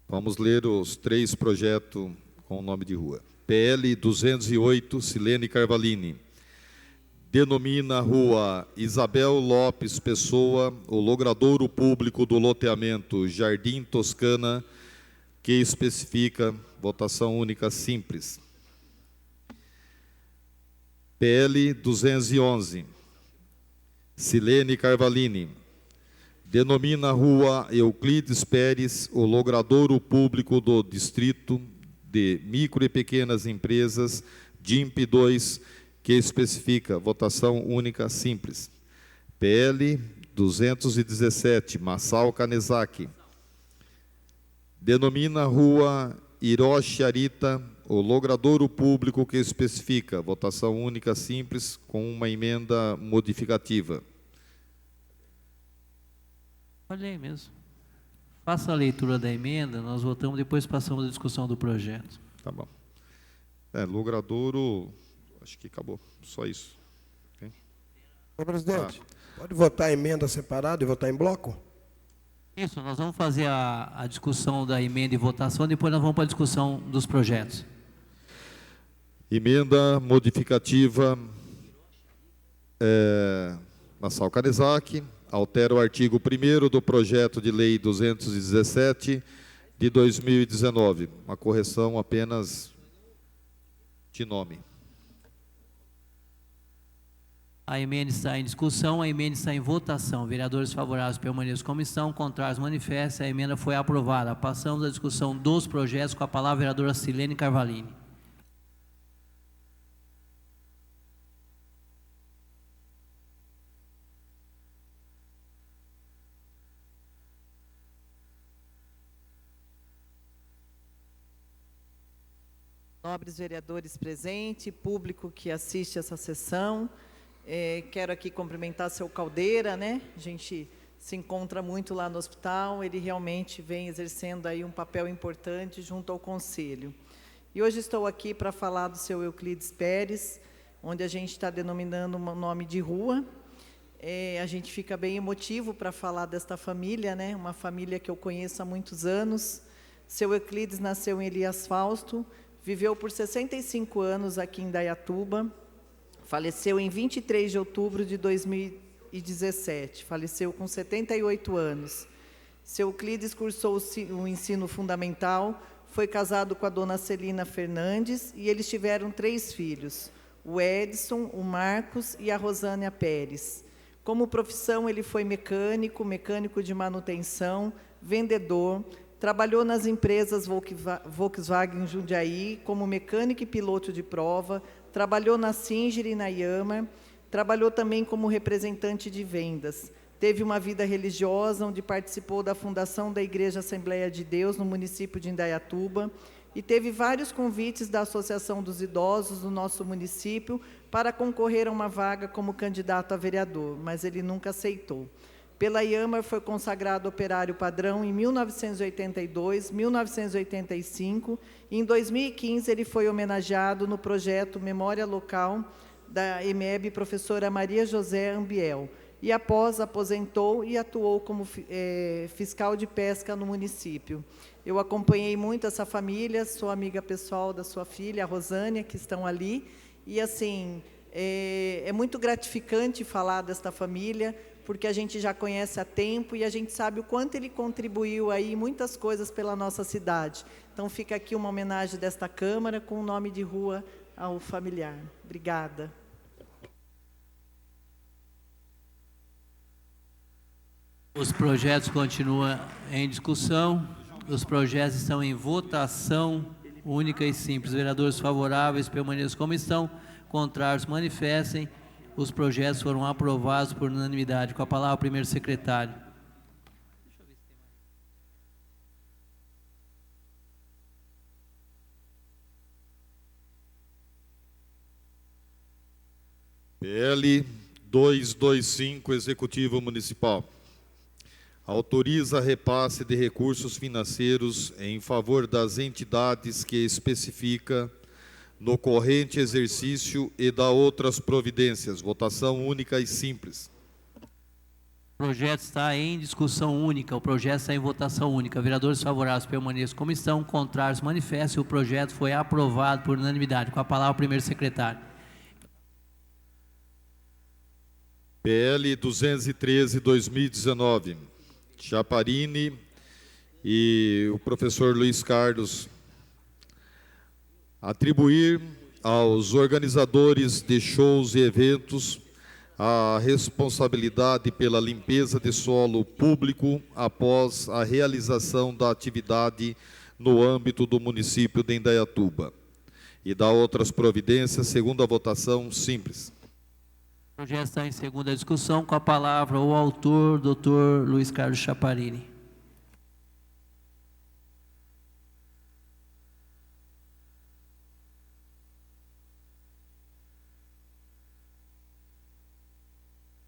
Vamos ler os três projetos com o nome de rua. PL 208, Silene Carvalini. Denomina a rua Isabel Lopes Pessoa, o logradouro público do loteamento Jardim Toscana, que especifica votação única simples. PL 211, Silene Carvalini, denomina a Rua Euclides Pérez o logradouro público do Distrito de Micro e Pequenas Empresas, DIMP 2, que especifica votação única simples. PL 217, Massal Kanezaki, denomina a Rua Hiroshi Arita o logradouro público que especifica votação única simples com uma emenda modificativa. Olha aí mesmo. Faça a leitura da emenda, nós votamos, depois passamos a discussão do projeto. Tá bom. Logradouro, acho que acabou, só isso. Okay? Senhor presidente, pode votar a emenda separada e votar em bloco? Isso, nós vamos fazer a discussão da emenda e votação, depois nós vamos para a discussão dos projetos. Emenda modificativa Massal Kanezaki, altera o artigo 1º do projeto de lei 217 de 2019. Uma correção apenas de nome. A emenda está em discussão, a emenda está em votação. Vereadores favoráveis permaneçam como estão, contrários manifestem. A emenda foi aprovada. Passamos à discussão dos projetos com a palavra a vereadora Silene Carvalini. Nobres vereadores presentes, público que assiste essa sessão, quero aqui cumprimentar seu Caldeira, né? A gente se encontra muito lá no hospital, ele realmente vem exercendo aí um papel importante junto ao Conselho. E hoje estou aqui para falar do seu Euclides Pérez, onde a gente está denominando um nome de rua. A gente fica bem emotivo para falar desta família, né? Uma família que eu conheço há muitos anos. Seu Euclides nasceu em Elias Fausto, viveu por 65 anos aqui em Indaiatuba, faleceu em 23 de outubro de 2017, faleceu com 78 anos. Seu Euclides cursou o ensino fundamental, foi casado com a dona Celina Fernandes e eles tiveram 3 filhos, o Edson, o Marcos e a Rosânia Pérez. Como profissão, ele foi mecânico de manutenção, vendedor, trabalhou nas empresas Volkswagen Jundiaí como mecânico e piloto de prova, trabalhou na Singer e na Yamaha, trabalhou também como representante de vendas. Teve uma vida religiosa, onde participou da fundação da Igreja Assembleia de Deus, no município de Indaiatuba, e teve vários convites da Associação dos Idosos do nosso município para concorrer a uma vaga como candidato a vereador, mas ele nunca aceitou. Pela Yamaha foi consagrado operário padrão em 1982, 1985, e em 2015 ele foi homenageado no projeto Memória Local da EMEB professora Maria José Ambiel, e após aposentou e atuou como fiscal de pesca no município. Eu acompanhei muito essa família, sou amiga pessoal da sua filha, a Rosânia, que estão ali, e assim, é muito gratificante falar desta família, porque a gente já conhece há tempo e a gente sabe o quanto ele contribuiu aí muitas coisas pela nossa cidade. Então fica aqui uma homenagem desta Câmara com o nome de rua ao familiar. Obrigada. Os projetos continuam em discussão, os projetos estão em votação única e simples. Vereadores favoráveis permaneçam como estão, contrários manifestem. Os projetos foram aprovados por unanimidade. Com a palavra, o primeiro secretário. PL 225, Executivo Municipal. Autoriza repasse de recursos financeiros em favor das entidades que especifica no corrente exercício e da outras providências. Votação única e simples. O projeto está em discussão única, o projeto está em votação única. Vereadores favoráveis permaneçam como estão, contrários manifestem. O projeto foi aprovado por unanimidade. Com a palavra, o primeiro secretário. PL 213/2019. Chaparini e o professor Luiz Carlos. Atribuir aos organizadores de shows e eventos a responsabilidade pela limpeza de solo público após a realização da atividade no âmbito do município de Indaiatuba. E da outras providências, segunda votação, simples. O projeto está em segunda discussão. Com a palavra o autor, doutor Luiz Carlos Chaparini.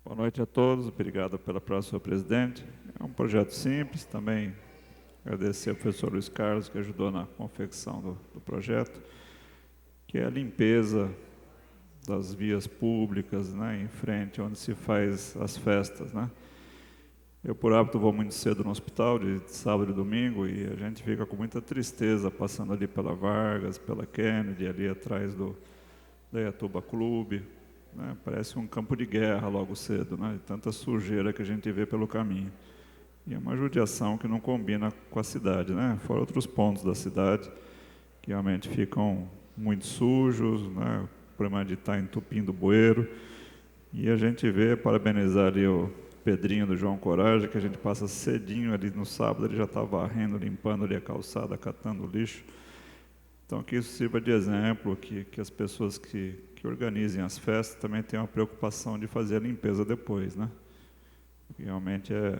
Boa noite a todos, obrigado pela palavra, senhor presidente. É um projeto simples, também agradecer ao professor Luiz Carlos, que ajudou na confecção do projeto, que é a limpeza das vias públicas, né, em frente onde se faz as festas, né. Eu, por hábito, vou muito cedo no hospital, de sábado e domingo, e a gente fica com muita tristeza passando ali pela Vargas, pela Kennedy, ali atrás do Indaiatuba Clube, né, parece um campo de guerra logo cedo, né, de tanta sujeira que a gente vê pelo caminho. E é uma judiação que não combina com a cidade, né, fora outros pontos da cidade que realmente ficam muito sujos, né, o problema de estar entupindo o bueiro. E a gente vê, parabenizar ali o Pedrinho do João Coragem, que a gente passa cedinho ali no sábado, ele já está varrendo, limpando ali a calçada, catando lixo. Então, que isso sirva de exemplo, que as pessoas que organizem as festas também tenham a preocupação de fazer a limpeza depois, né? Realmente é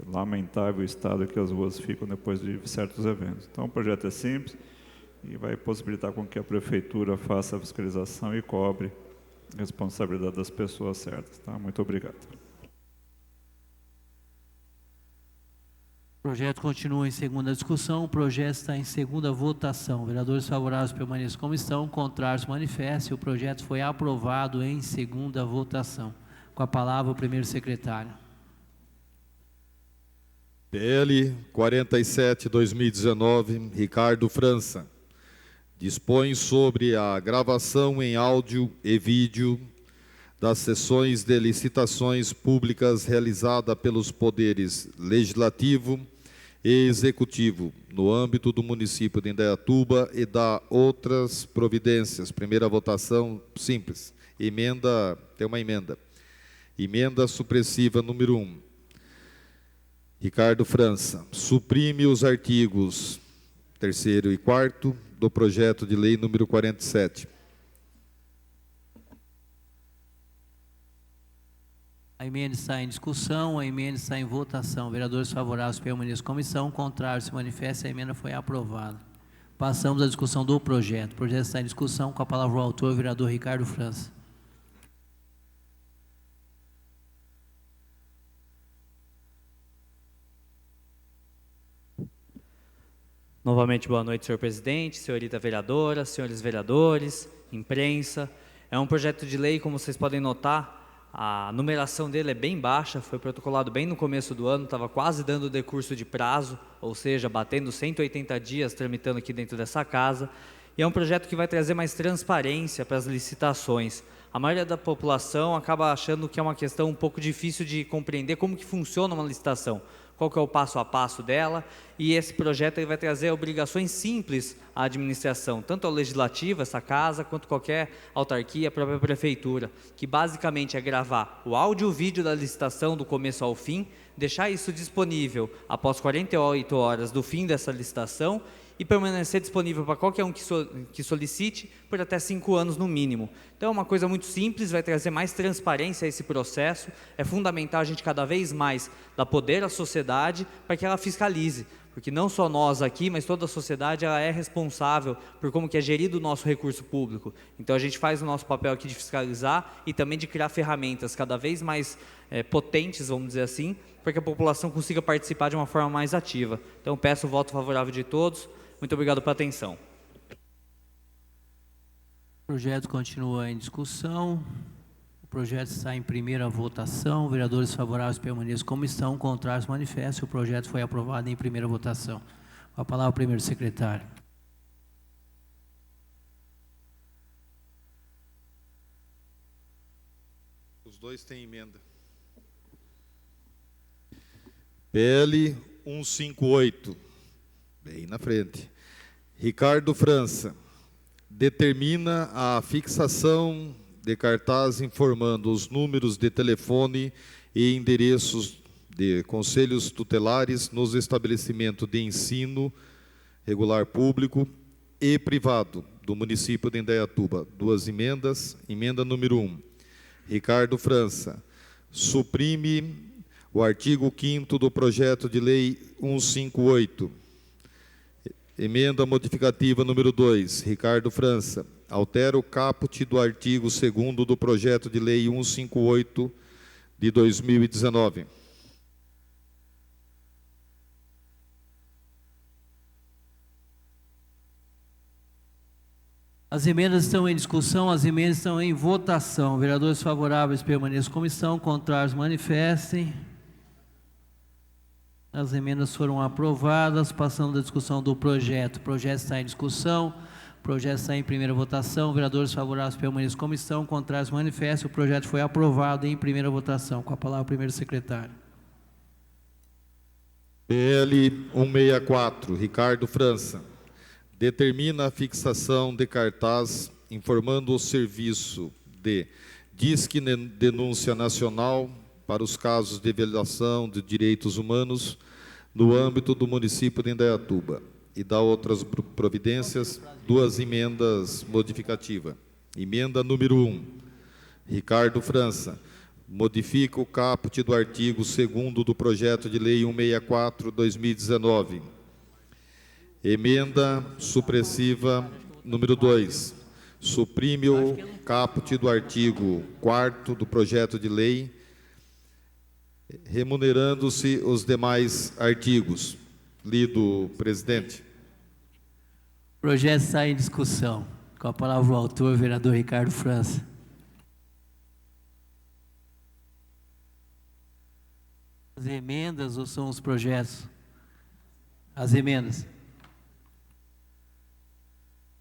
lamentável o estado que as ruas ficam depois de certos eventos. Então, o projeto é simples e vai possibilitar com que a prefeitura faça a fiscalização e cobre a responsabilidade das pessoas certas. Tá? Muito obrigado. O projeto continua em segunda discussão. O projeto está em segunda votação. Vereadores favoráveis permaneçam como estão. Contrários manifestem. O projeto foi aprovado em segunda votação. Com a palavra o primeiro secretário. PL 47/2019, Ricardo França. Dispõe sobre a gravação em áudio e vídeo das sessões de licitações públicas realizada pelos poderes legislativo e executivo no âmbito do município de Indaiatuba e da outras providências. Primeira votação simples. Emenda, tem uma emenda. Emenda supressiva número 1. Ricardo França, suprime os artigos 3º e 4º do projeto de lei número 47. A emenda está em discussão, a emenda está em votação. Vereadores favoráveis permaneçam como estão, contrários se manifestem, a emenda foi aprovada. Passamos à discussão do projeto. O projeto está em discussão, com a palavra o autor, o vereador Ricardo França. Novamente, boa noite, senhor presidente, senhorita vereadora, senhores vereadores, imprensa. É um projeto de lei, como vocês podem notar, a numeração dele é bem baixa, foi protocolado bem no começo do ano, estava quase dando o decurso de prazo, ou seja, batendo 180 dias tramitando aqui dentro dessa casa. E é um projeto que vai trazer mais transparência para as licitações. A maioria da população acaba achando que é uma questão um pouco difícil de compreender como que funciona uma licitação, qual que é o passo a passo dela, e esse projeto ele vai trazer obrigações simples à administração, tanto ao legislativo, essa casa, quanto qualquer autarquia, a própria prefeitura, que basicamente é gravar o áudio e o vídeo da licitação do começo ao fim, deixar isso disponível após 48 horas do fim dessa licitação e permanecer disponível para qualquer um que solicite por até 5 anos no mínimo. Então é uma coisa muito simples, vai trazer mais transparência a esse processo, é fundamental a gente cada vez mais dar poder à sociedade para que ela fiscalize, porque não só nós aqui, mas toda a sociedade ela é responsável por como que é gerido o nosso recurso público. Então a gente faz o nosso papel aqui de fiscalizar e também de criar ferramentas cada vez mais potentes, vamos dizer assim, para que a população consiga participar de uma forma mais ativa. Então peço o voto favorável de todos. Muito obrigado pela atenção. O projeto continua em discussão. O projeto está em primeira votação. Vereadores favoráveis permaneçam como estão, contrários manifestem. O projeto foi aprovado em primeira votação. Com a palavra o primeiro secretário. Os dois têm emenda. PL 158. Bem na frente. Ricardo França, determina a fixação de cartaz informando os números de telefone e endereços de conselhos tutelares nos estabelecimentos de ensino regular público e privado do município de Indaiatuba. 2 emendas. Emenda número 1. Ricardo França. Suprime o artigo 5º do projeto de lei 158. Emenda modificativa número 2. Ricardo França. Altera o caput do artigo 2º do projeto de lei 158 de 2019. As emendas estão em discussão, as emendas estão em votação. Vereadores favoráveis permaneçam como estão, contrários manifestem. As emendas foram aprovadas, passando da discussão do projeto. O projeto está em discussão, o projeto está em primeira votação. Vereadores favoráveis permaneçam como estão, contrários manifestem. O projeto foi aprovado em primeira votação. Com a palavra o primeiro secretário. PL 164, Ricardo França. Determina a fixação de cartaz informando o serviço de Disque Denúncia Nacional para os casos de violação de direitos humanos no âmbito do município de Indaiatuba e dá outras providências. 2 emendas modificativas. Emenda número 1. Ricardo França. Modifica o caput do artigo 2º do projeto de lei 164/2019. Emenda supressiva número 2. Suprime o caput do artigo 4º do projeto de lei, remunerando-se os demais artigos. Lido, presidente. O projeto está em discussão. Com a palavra o autor, vereador Ricardo França. As emendas ou são os projetos? As emendas.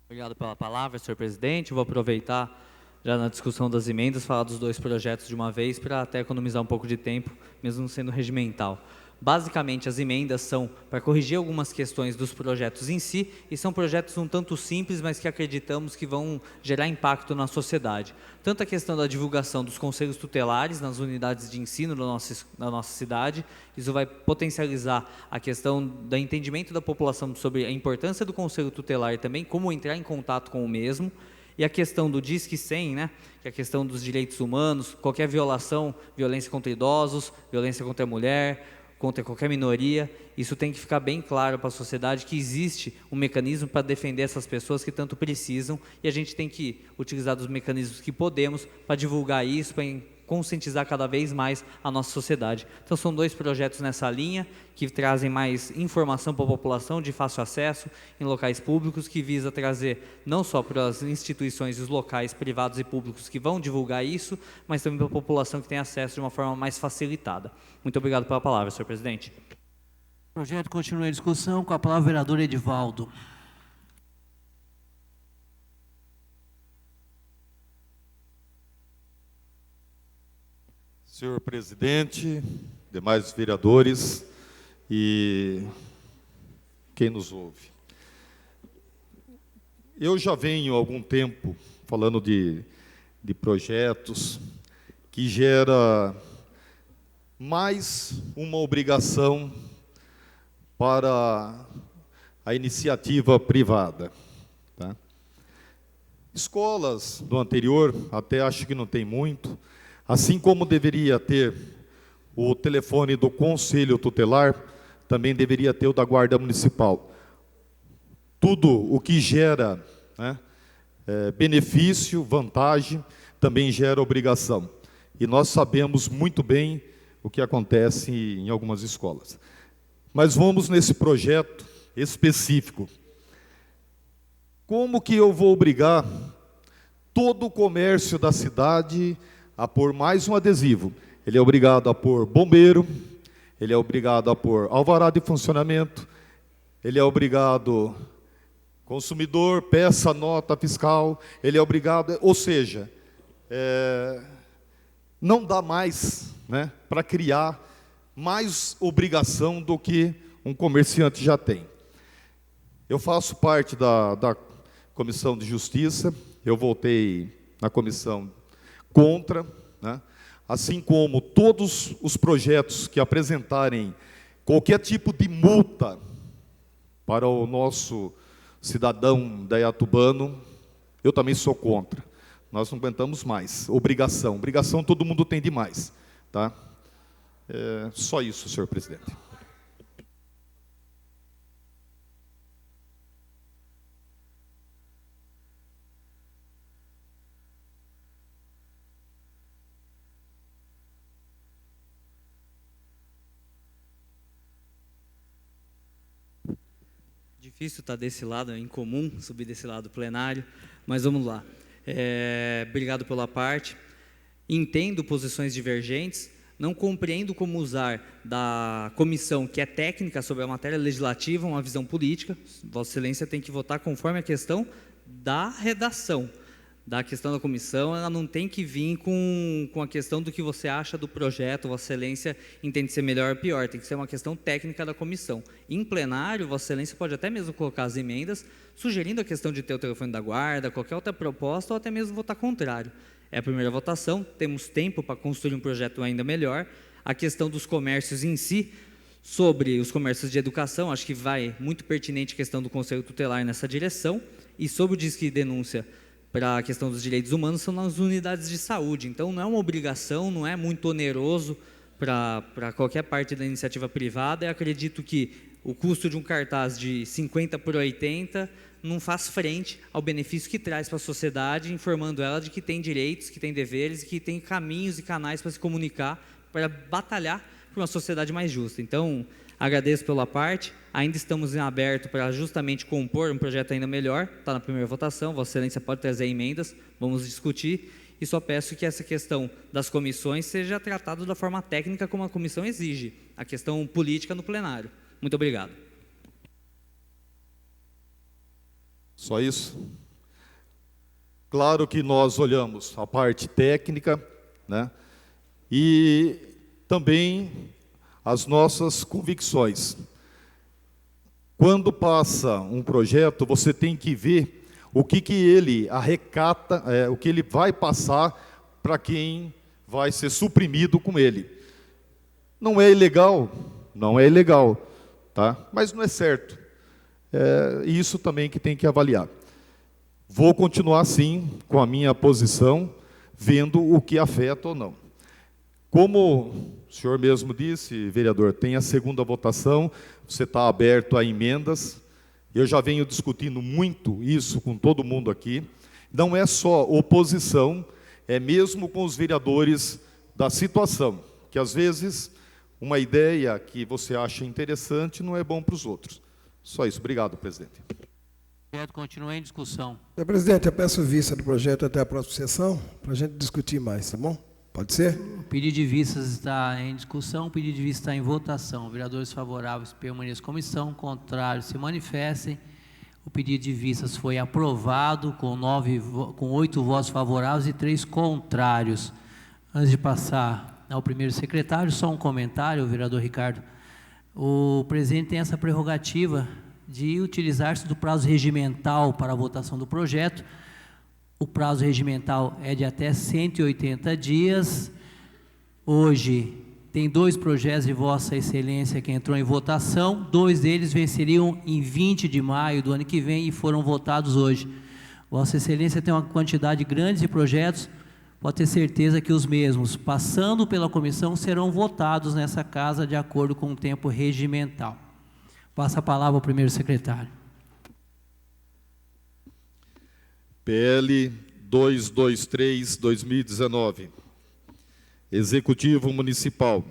Obrigado pela palavra, senhor presidente. Vou aproveitar, já na discussão das emendas, falar dos 2 projetos de uma vez, para até economizar um pouco de tempo, mesmo sendo regimental. Basicamente, as emendas são para corrigir algumas questões dos projetos em si, e são projetos um tanto simples, mas que acreditamos que vão gerar impacto na sociedade. Tanto a questão da divulgação dos conselhos tutelares nas unidades de ensino da nossa cidade, isso vai potencializar a questão do entendimento da população sobre a importância do conselho tutelar e também como entrar em contato com o mesmo. E a questão do Disque 100, né, que é a questão dos direitos humanos, qualquer violação, violência contra idosos, violência contra a mulher, contra qualquer minoria, isso tem que ficar bem claro para a sociedade que existe um mecanismo para defender essas pessoas que tanto precisam, e a gente tem que utilizar dos mecanismos que podemos para divulgar isso, para conscientizar cada vez mais a nossa sociedade. Então são 2 projetos nessa linha, que trazem mais informação para a população de fácil acesso em locais públicos, que visa trazer não só para as instituições e os locais privados e públicos que vão divulgar isso, mas também para a população que tem acesso de uma forma mais facilitada. Muito obrigado pela palavra, senhor presidente. O projeto continua em discussão. Com a palavra o vereador Edivaldo. Senhor presidente, demais vereadores e quem nos ouve. Eu já venho há algum tempo falando de projetos que gera mais uma obrigação para a iniciativa privada. Tá? Escolas do anterior, até acho que não tem muito, assim como deveria ter o telefone do Conselho Tutelar, também deveria ter o da Guarda Municipal. Tudo o que gera, né, benefício, vantagem, também gera obrigação. E nós sabemos muito bem o que acontece em algumas escolas. Mas vamos nesse projeto específico. Como que eu vou obrigar todo o comércio da cidade a pôr mais um adesivo? Ele é obrigado a pôr bombeiro, ele é obrigado a pôr alvará de funcionamento, ele é obrigado, consumidor, peça nota fiscal, ele é obrigado, ou seja, não dá mais, né, para criar mais obrigação do que um comerciante já tem. Eu faço parte da Comissão de Justiça, eu voltei na Comissão contra, né? Assim como todos os projetos que apresentarem qualquer tipo de multa para o nosso cidadão dayatubano, eu também sou contra. Nós não aguentamos mais. Obrigação todo mundo tem demais. Tá? Só isso, senhor presidente. Difícil estar desse lado, é incomum subir desse lado plenário, mas vamos lá. Obrigado pela parte. Entendo posições divergentes, não compreendo como usar da comissão, que é técnica sobre a matéria legislativa, uma visão política. Vossa Excelência tem que votar conforme a questão da redação. Da questão da comissão, ela não tem que vir com a questão do que você acha do projeto, Vossa Excelência entende ser melhor ou pior, tem que ser uma questão técnica da comissão. Em plenário, Vossa Excelência pode até mesmo colocar as emendas, sugerindo a questão de ter o telefone da guarda, qualquer outra proposta, ou até mesmo votar contrário. É a primeira votação, temos tempo para construir um projeto ainda melhor. A questão dos comércios em si, sobre os comércios de educação, acho que vai muito pertinente a questão do Conselho Tutelar nessa direção, e sobre o Disque de Denúncia, para a questão dos direitos humanos, são nas unidades de saúde. Então, não é uma obrigação, não é muito oneroso para qualquer parte da iniciativa privada. Eu acredito que o custo de um cartaz de 50 por 80 não faz frente ao benefício que traz para a sociedade, informando ela de que tem direitos, que tem deveres, que tem caminhos e canais para se comunicar, para batalhar por uma sociedade mais justa. Então, agradeço pela parte, ainda estamos em aberto para justamente compor um projeto ainda melhor, está na primeira votação, Vossa Excelência pode trazer emendas, vamos discutir, e só peço que essa questão das comissões seja tratada da forma técnica como a comissão exige, a questão política no plenário. Muito obrigado. Só isso? Claro que nós olhamos a parte técnica, né? E também as nossas convicções. Quando passa um projeto, você tem que ver o que ele arrecata, o que ele vai passar para quem vai ser suprimido com ele. Não é ilegal, tá? Mas não é certo. Isso também que tem que avaliar. Vou continuar sim com a minha posição, vendo o que afeta ou não. Como o senhor mesmo disse, vereador, tem a segunda votação, você está aberto a emendas. Eu já venho discutindo muito isso com todo mundo aqui. Não é só oposição, é mesmo com os vereadores da situação, que às vezes uma ideia que você acha interessante não é bom para os outros. Só isso. Obrigado, presidente. O projeto continua em discussão. Senhor presidente, eu peço vista do projeto até a próxima sessão, para a gente discutir mais, tá bom? Pode ser? O pedido de vistas está em discussão, o pedido de vista está em votação. Vereadores favoráveis permaneçam como estão, contrários se manifestem. O pedido de vistas foi aprovado com 8 votos favoráveis e 3 contrários. Antes de passar ao primeiro secretário, só um comentário, vereador Ricardo. O presidente tem essa prerrogativa de utilizar-se do prazo regimental para a votação do projeto. O prazo regimental é de até 180 dias. Hoje tem 2 projetos de Vossa Excelência que entrou em votação. 2 deles venceriam em 20 de maio do ano que vem e foram votados hoje. Vossa Excelência tem uma quantidade grande de projetos, pode ter certeza que os mesmos, passando pela comissão, serão votados nessa casa de acordo com o tempo regimental. Passa a palavra ao primeiro secretário. PL 223/2019. Executivo Municipal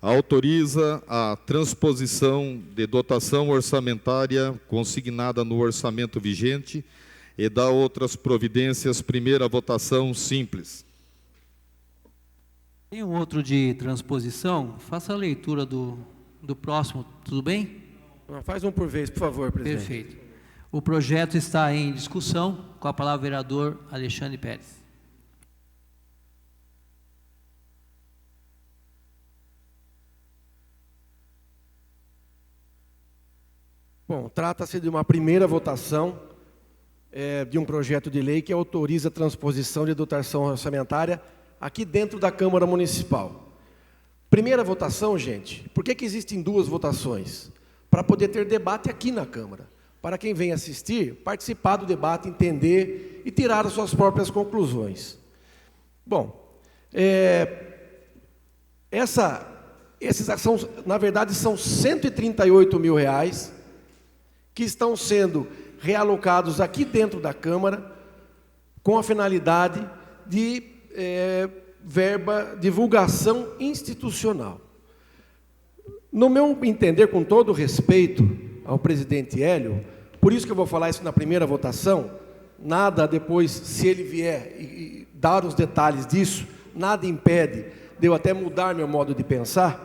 autoriza a transposição de dotação orçamentária consignada no orçamento vigente e dá outras providências. Primeira votação simples. Tem um outro de transposição? Faça a leitura do próximo, tudo bem? Faz um por vez, por favor, presidente. Perfeito. O projeto está em discussão. Com a palavra o vereador Alexandre Pérez. Bom, trata-se de uma primeira votação. de um projeto de lei que autoriza a transposição de dotação orçamentária aqui dentro da Câmara Municipal. Primeira votação, gente, por que existem duas votações? Para poder ter debate aqui na Câmara. Para quem vem assistir, participar do debate, entender e tirar as suas próprias conclusões. Bom, esses são, na verdade, são R$138 mil que estão sendo realocados aqui dentro da Câmara com a finalidade de verba divulgação institucional. No meu entender, com todo respeito ao presidente Hélio, por isso que eu vou falar isso na primeira votação, nada depois, se ele vier e dar os detalhes disso, nada impede de eu até mudar meu modo de pensar,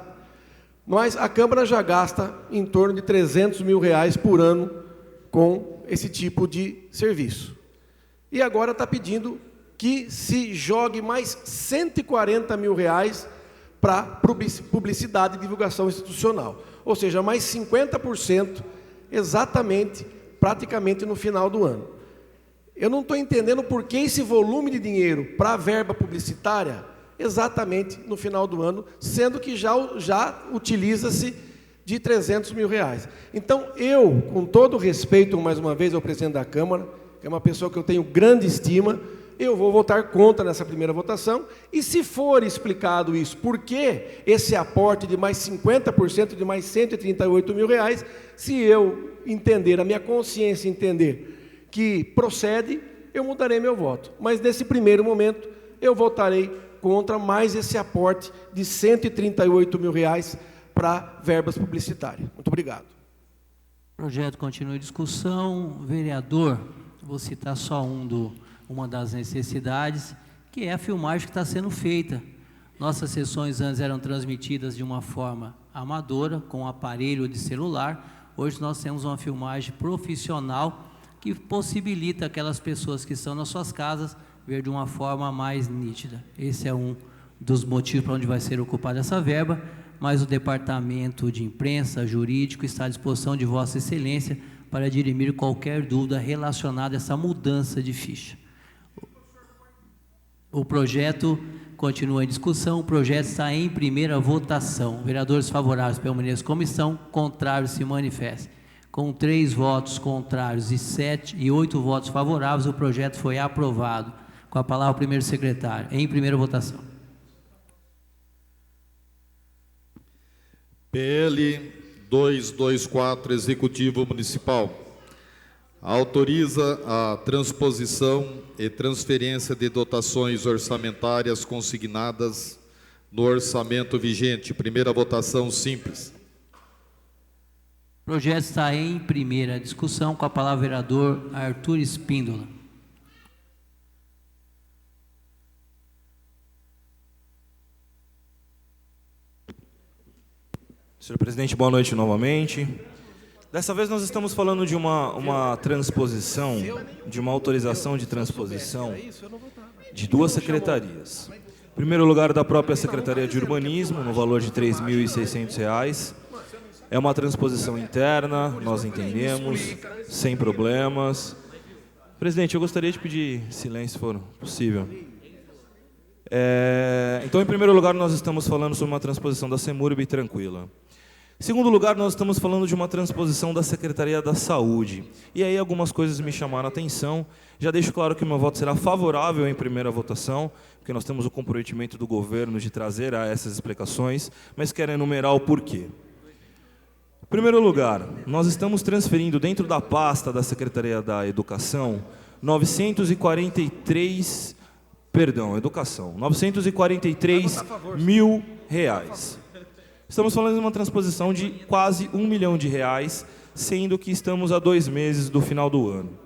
mas a Câmara já gasta em torno de R$300 mil por ano com esse tipo de serviço. E agora está pedindo que se jogue mais R$140 mil para publicidade e divulgação institucional. Ou seja, mais 50% exatamente, praticamente no final do ano. Eu não estou entendendo por que esse volume de dinheiro para a verba publicitária exatamente no final do ano, sendo que já utiliza-se de R$300 mil. Então, eu, com todo respeito, mais uma vez, ao presidente da Câmara, que é uma pessoa que eu tenho grande estima, eu vou votar contra nessa primeira votação, e se for explicado isso, por que esse aporte de mais 50%, de mais R$138 mil, se eu entender, a minha consciência entender que procede, eu mudarei meu voto. Mas nesse primeiro momento, eu votarei contra mais esse aporte de R$138 mil para verbas publicitárias. Muito obrigado. O projeto continua em discussão. Vereador, vou citar só uma das necessidades, que é a filmagem que está sendo feita. Nossas sessões antes eram transmitidas de uma forma amadora, com aparelho de celular. Hoje nós temos uma filmagem profissional que possibilita aquelas pessoas que estão nas suas casas ver de uma forma mais nítida. Esse é um dos motivos para onde vai ser ocupada essa verba, mas o Departamento de Imprensa Jurídico está à disposição de Vossa Excelência para dirimir qualquer dúvida relacionada a essa mudança de ficha. O projeto continua em discussão, o projeto está em primeira votação. Vereadores favoráveis permaneçam como estão, contrários se manifestem. Com 3 votos contrários e 8 votos favoráveis, o projeto foi aprovado. Com a palavra o primeiro secretário, em primeira votação. PL 224, Executivo Municipal. Autoriza a transposição e transferência de dotações orçamentárias consignadas no orçamento vigente. Primeira votação simples. O projeto está em primeira discussão, com a palavra o vereador Arthur Espíndola. Senhor presidente, boa noite novamente. Dessa vez nós estamos falando de uma transposição, de uma autorização de transposição de 2 secretarias. Em primeiro lugar, da própria Secretaria de Urbanismo, no valor de R$ 3.600. É uma transposição interna, nós entendemos, sem problemas. Presidente, eu gostaria de pedir silêncio, se for possível. Então, em primeiro lugar, nós estamos falando sobre uma transposição da Semurb tranquila. Em segundo lugar, nós estamos falando de uma transposição da Secretaria da Saúde. E aí algumas coisas me chamaram a atenção. Já deixo claro que o meu voto será favorável em primeira votação, porque nós temos o comprometimento do governo de trazer a essas explicações, mas quero enumerar o porquê. Em primeiro lugar, nós estamos transferindo dentro da pasta da Secretaria da Educação 943 mil reais. Estamos falando de uma transposição de quase R$1 milhão, sendo que estamos a 2 meses do final do ano.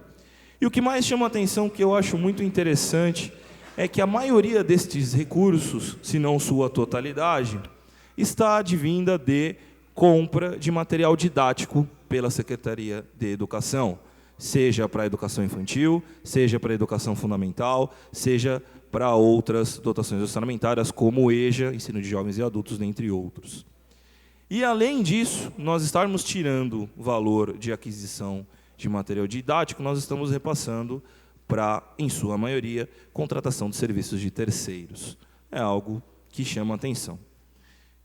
E o que mais chama a atenção, que eu acho muito interessante, é que a maioria destes recursos, se não sua totalidade, está advinda de compra de material didático pela Secretaria de Educação, seja para a educação infantil, seja para a educação fundamental, seja para outras dotações orçamentárias, como o EJA, Ensino de Jovens e Adultos, dentre outros. E, além disso, nós estarmos tirando valor de aquisição de material didático, nós estamos repassando para, em sua maioria, contratação de serviços de terceiros. É algo que chama atenção.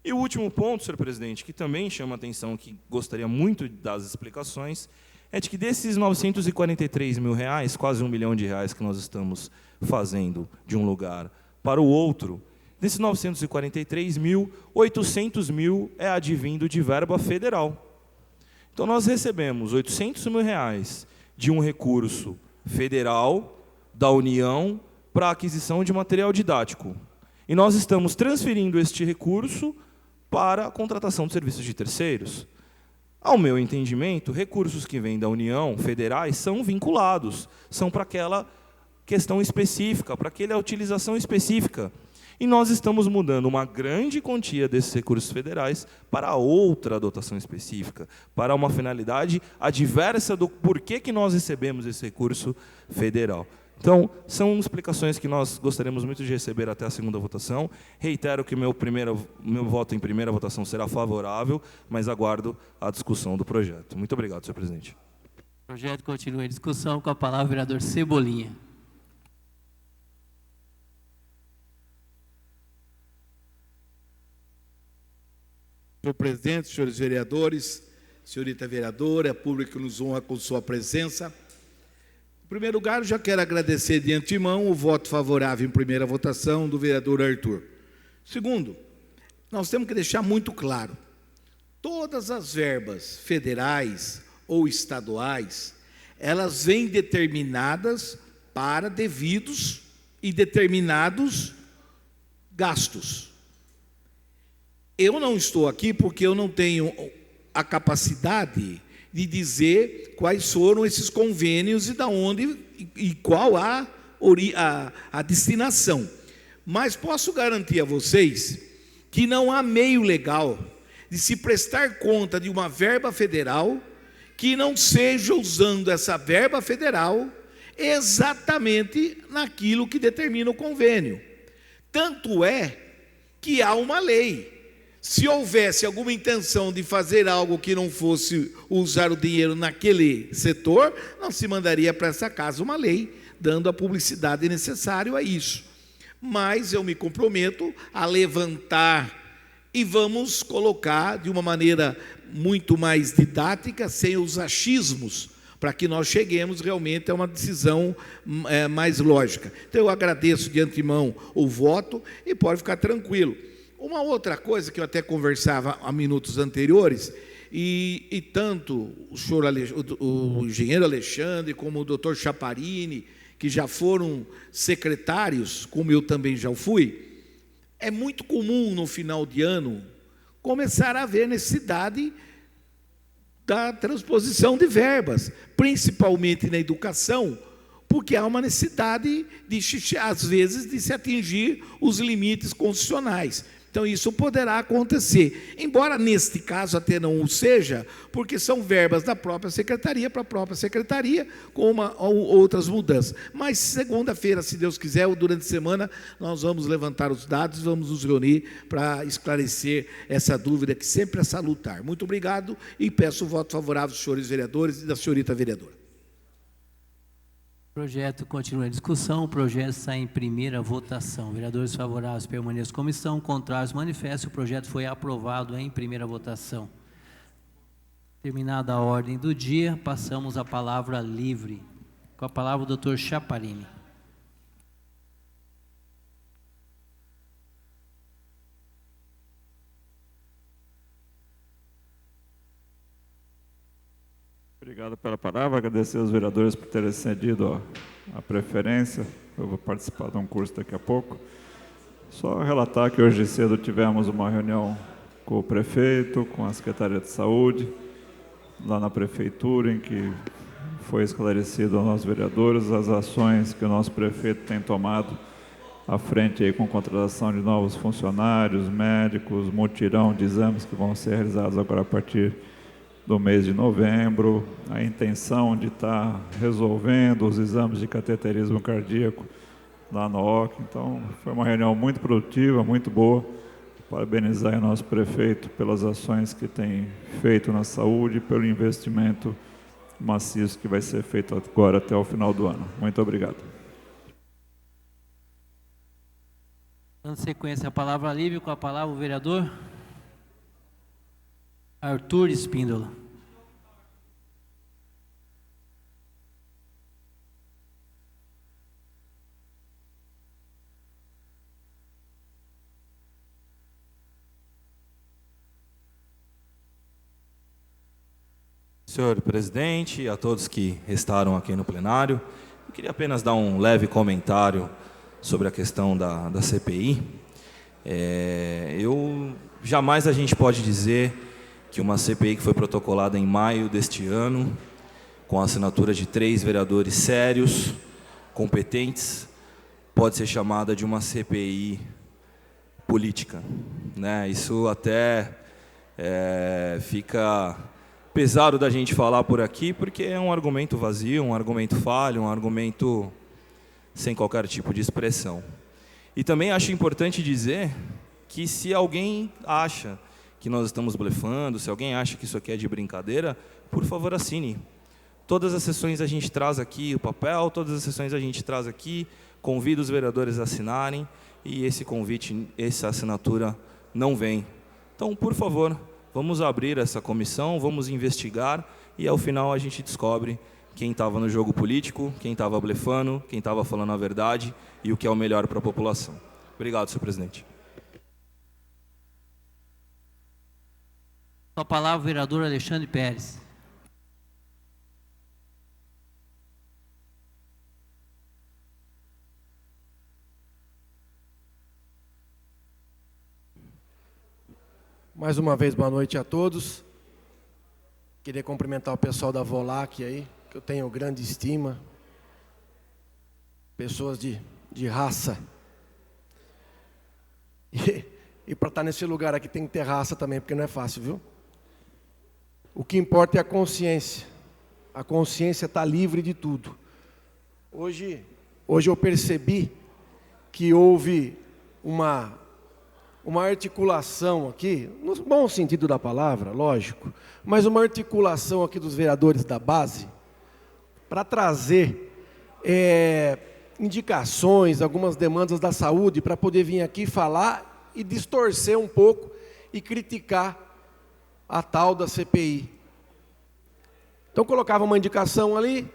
E o último ponto, senhor presidente, que também chama atenção, que gostaria muito das explicações, é de que desses R$ 943 mil, quase R$ 1 milhão que nós estamos fazendo de um lugar para o outro, desses 943 mil, 800 mil é advindo de verba federal. Então, nós recebemos R$ 800 mil de um recurso federal da União para a aquisição de material didático. E nós estamos transferindo este recurso para a contratação de serviços de terceiros. Ao meu entendimento, recursos que vêm da União, federais, são vinculados, são para aquela questão específica, para aquela utilização específica. E nós estamos mudando uma grande quantia desses recursos federais para outra dotação específica, para uma finalidade adversa do porquê que nós recebemos esse recurso federal. Então, são explicações que nós gostaríamos muito de receber até a segunda votação. Reitero que meu voto em primeira votação será favorável, mas aguardo a discussão do projeto. Muito obrigado, senhor presidente. O projeto continua em discussão, com a palavra o vereador Cebolinha. Senhor presidente, senhores vereadores, senhorita vereadora, público que nos honra com sua presença. Em primeiro lugar, já quero agradecer de antemão o voto favorável em primeira votação do vereador Arthur. Segundo, nós temos que deixar muito claro, todas as verbas federais ou estaduais, elas vêm determinadas para devidos e determinados gastos. Eu não estou aqui porque eu não tenho a capacidade de dizer quais foram esses convênios e da onde e qual a destinação. Mas posso garantir a vocês que não há meio legal de se prestar conta de uma verba federal que não seja usando essa verba federal exatamente naquilo que determina o convênio. Tanto é que há uma lei. Se houvesse alguma intenção de fazer algo que não fosse usar o dinheiro naquele setor, não se mandaria para essa casa uma lei, dando a publicidade necessária a isso. Mas eu me comprometo a levantar e vamos colocar de uma maneira muito mais didática, sem os achismos, para que nós cheguemos realmente a uma decisão mais lógica. Então eu agradeço de antemão o voto e pode ficar tranquilo. Uma outra coisa que eu até conversava há minutos anteriores, e tanto o engenheiro Alexandre como o doutor Chaparini, que já foram secretários, como eu também já fui, é muito comum no final de ano começar a haver necessidade da transposição de verbas, principalmente na educação, porque há uma necessidade, às vezes, de se atingir os limites constitucionais. Então, isso poderá acontecer, embora neste caso até não o seja, porque são verbas da própria secretaria para a própria secretaria, com outras mudanças. Mas segunda-feira, se Deus quiser, ou durante a semana, nós vamos levantar os dados, vamos nos reunir para esclarecer essa dúvida que sempre é salutar. Muito obrigado e peço o voto favorável dos senhores vereadores e da senhorita vereadora. O projeto continua em discussão, o projeto está em primeira votação. Vereadores favoráveis permaneçam como estão, contrários manifestem. O projeto foi aprovado em primeira votação. Terminada a ordem do dia, passamos à palavra livre. Com a palavra o doutor Chaparini. Obrigado pela palavra, agradecer aos vereadores por terem cedido a preferência. Eu vou participar de um curso daqui a pouco. Só relatar que hoje cedo tivemos uma reunião com o prefeito, com a Secretaria de Saúde, lá na prefeitura, em que foi esclarecido aos nossos vereadores as ações que o nosso prefeito tem tomado à frente aí com contratação de novos funcionários, médicos, mutirão de exames que vão ser realizados agora a partir do mês de novembro, a intenção de estar resolvendo os exames de cateterismo cardíaco lá no OC. Então, foi uma reunião muito produtiva, muito boa. Parabenizar o nosso prefeito pelas ações que tem feito na saúde, pelo investimento maciço que vai ser feito agora até o final do ano. Muito obrigado. Dando sequência à palavra livre, com a palavra o vereador Arthur Espíndola. Senhor presidente, a todos que restaram aqui no plenário, eu queria apenas dar um leve comentário sobre a questão da CPI. Jamais a gente pode dizer que uma CPI que foi protocolada em maio deste ano, com a assinatura de 3 vereadores sérios, competentes, pode ser chamada de uma CPI política, né? Isso até fica pesado da gente falar por aqui, porque é um argumento vazio, um argumento falho, um argumento sem qualquer tipo de expressão. E também acho importante dizer que se alguém acha que nós estamos blefando, se alguém acha que isso aqui é de brincadeira, por favor assine. Todas as sessões a gente traz aqui o papel, todas as sessões a gente traz aqui, convida os vereadores a assinarem, e esse convite, essa assinatura não vem. Então, por favor, vamos abrir essa comissão, vamos investigar, e ao final a gente descobre quem estava no jogo político, quem estava blefando, quem estava falando a verdade e o que é o melhor para a população. Obrigado, senhor presidente. Com a palavra o vereador Alexandre Pérez. Mais uma vez, boa noite a todos. Queria cumprimentar o pessoal da Volac aí, que eu tenho grande estima. Pessoas de raça. E para estar nesse lugar aqui tem que ter raça também, porque não é fácil, viu? O que importa é a consciência. A consciência está livre de tudo. Hoje eu percebi que houve uma articulação aqui, no bom sentido da palavra, lógico, mas uma articulação aqui dos vereadores da base para trazer indicações, algumas demandas da saúde, para poder vir aqui falar e distorcer um pouco e criticar a tal da CPI. Então colocava uma indicação ali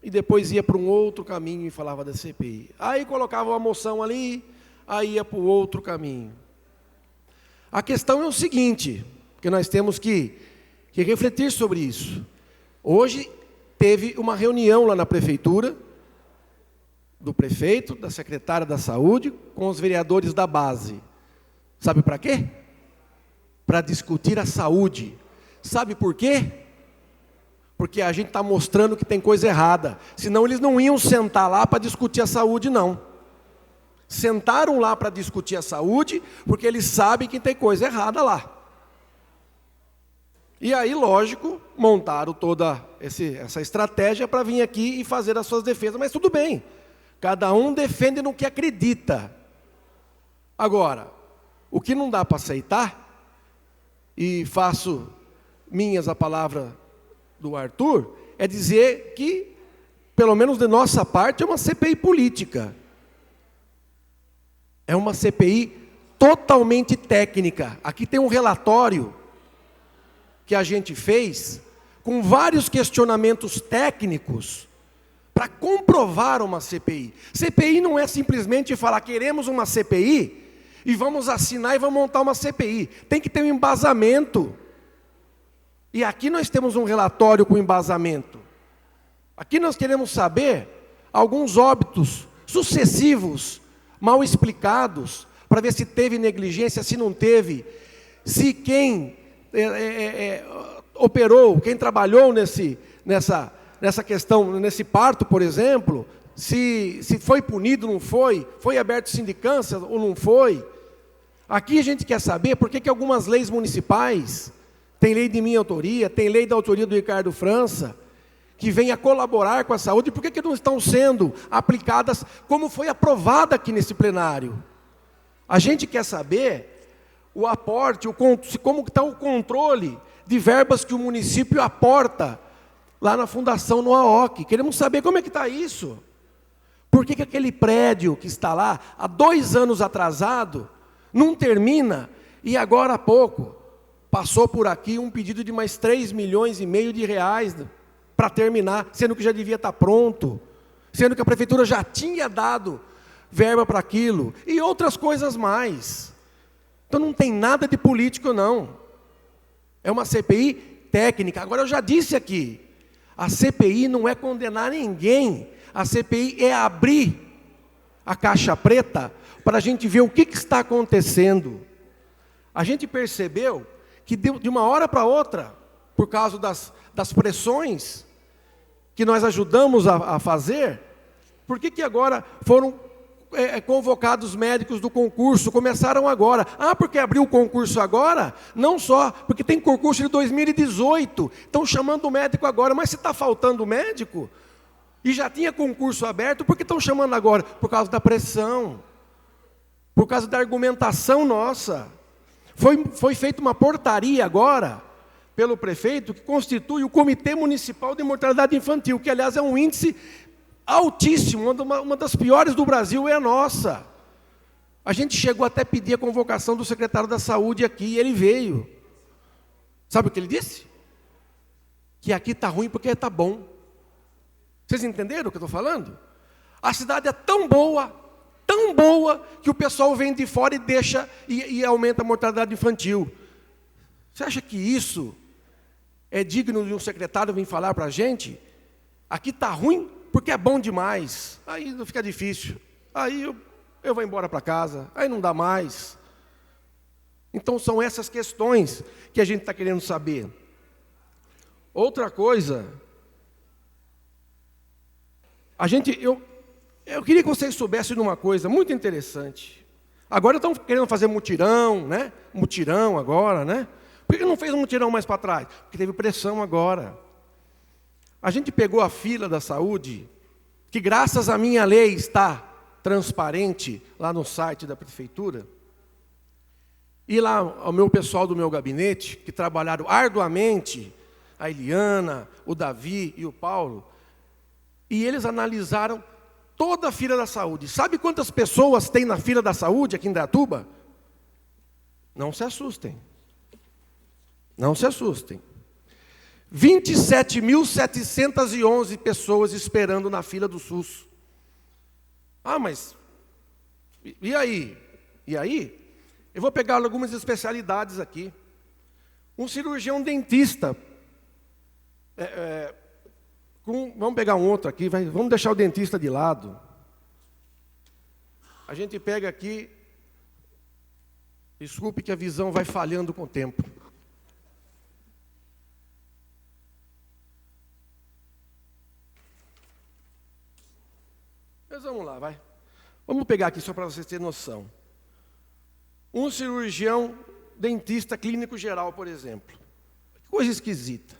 e depois ia para um outro caminho e falava da CPI. Aí colocava uma moção ali, aí ia para o outro caminho. A questão é o seguinte, porque nós temos que refletir sobre isso. Hoje teve uma reunião lá na prefeitura, do prefeito, da secretária da saúde, com os vereadores da base. Sabe para quê? Para discutir a saúde. Sabe por quê? Porque a gente está mostrando que tem coisa errada. Senão eles não iam sentar lá para discutir a saúde, não. Sentaram lá para discutir a saúde, porque eles sabem que tem coisa errada lá. E aí, lógico, montaram toda essa estratégia para vir aqui e fazer as suas defesas. Mas tudo bem, cada um defende no que acredita. Agora, o que não dá para aceitar, e faço minhas a palavra do Arthur, é dizer que, pelo menos de nossa parte, é uma CPI política. É uma CPI totalmente técnica. Aqui tem um relatório que a gente fez, com vários questionamentos técnicos, para comprovar uma CPI. CPI não é simplesmente falar, queremos uma CPI, e vamos assinar e vamos montar uma CPI. Tem que ter um embasamento. E aqui nós temos um relatório com embasamento. Aqui nós queremos saber alguns óbitos sucessivos, mal explicados, para ver se teve negligência, se não teve, se quem operou, quem trabalhou nessa questão, nesse parto, por exemplo, se foi punido, não foi aberto sindicância ou não foi. Aqui a gente quer saber por que algumas leis municipais, tem lei de minha autoria, tem lei da autoria do Ricardo França, que vem a colaborar com a saúde, por que não estão sendo aplicadas como foi aprovada aqui nesse plenário? A gente quer saber o aporte, como está o controle de verbas que o município aporta lá na Fundação Noaoc. Queremos saber como é que está isso. Por que aquele prédio que está lá, há 2 anos atrasado, não termina, e agora há pouco passou por aqui um pedido de mais 3,5 milhões de reais para terminar, sendo que já devia estar pronto, sendo que a prefeitura já tinha dado verba para aquilo, e outras coisas mais. Então não tem nada de político, não. É uma CPI técnica. Agora, eu já disse aqui, a CPI não é condenar ninguém, a CPI é abrir a caixa preta para a gente ver o que está acontecendo. A gente percebeu que de uma hora para outra, por causa das pressões que nós ajudamos a fazer, por que agora foram convocados médicos do concurso, começaram agora? Porque abriu o concurso agora? Não só, porque tem concurso de 2018, estão chamando o médico agora, mas se está faltando médico, e já tinha concurso aberto, por que estão chamando agora? Por causa da pressão, por causa da argumentação nossa. Foi feita uma portaria agora, pelo prefeito, que constitui o Comitê Municipal de Mortalidade Infantil, que, aliás, é um índice altíssimo, uma das piores do Brasil é a nossa. A gente chegou até a pedir a convocação do secretário da Saúde aqui, e ele veio. Sabe o que ele disse? Que aqui está ruim porque está bom. Vocês entenderam o que eu estou falando? A cidade é tão boa, que o pessoal vem de fora e deixa, e aumenta a mortalidade infantil. Você acha que isso é digno de um secretário vir falar para a gente? Aqui está ruim porque é bom demais. Aí não fica difícil. Aí eu vou embora para casa. Aí não dá mais. Então são essas questões que a gente está querendo saber. Outra coisa, eu queria que vocês soubessem de uma coisa muito interessante. Agora estão querendo fazer mutirão, né? Mutirão agora, né? Por que não fez um mutirão mais para trás? Porque teve pressão agora. A gente pegou a fila da saúde, que graças à minha lei está transparente lá no site da prefeitura, e lá o meu pessoal do meu gabinete, que trabalharam arduamente, a Eliana, o Davi e o Paulo, e eles analisaram toda a fila da saúde. Sabe quantas pessoas tem na fila da saúde aqui em Indaiatuba? Não se assustem. Não se assustem. 27.711 pessoas esperando na fila do SUS. Mas e aí? E aí? Eu vou pegar algumas especialidades aqui. Um cirurgião dentista. Vamos pegar um outro aqui, vamos deixar o dentista de lado. A gente pega aqui. Desculpe que a visão vai falhando com o tempo. Mas vamos lá, vai. Vamos pegar aqui só para vocês terem noção. Um cirurgião dentista clínico geral, por exemplo. Que coisa esquisita.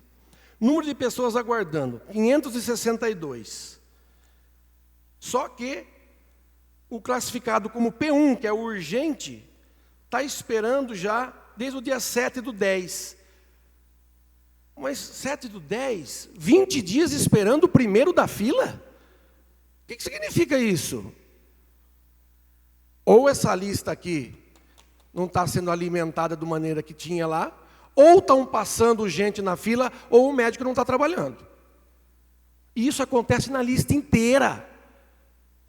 Número de pessoas aguardando, 562. Só que o classificado como P1, que é o urgente, está esperando já desde o dia 7/10. Mas 7/10, 20 dias esperando o primeiro da fila? O que significa isso? Ou essa lista aqui não está sendo alimentada da maneira que tinha lá, ou estão passando gente na fila, ou o médico não está trabalhando. E isso acontece na lista inteira.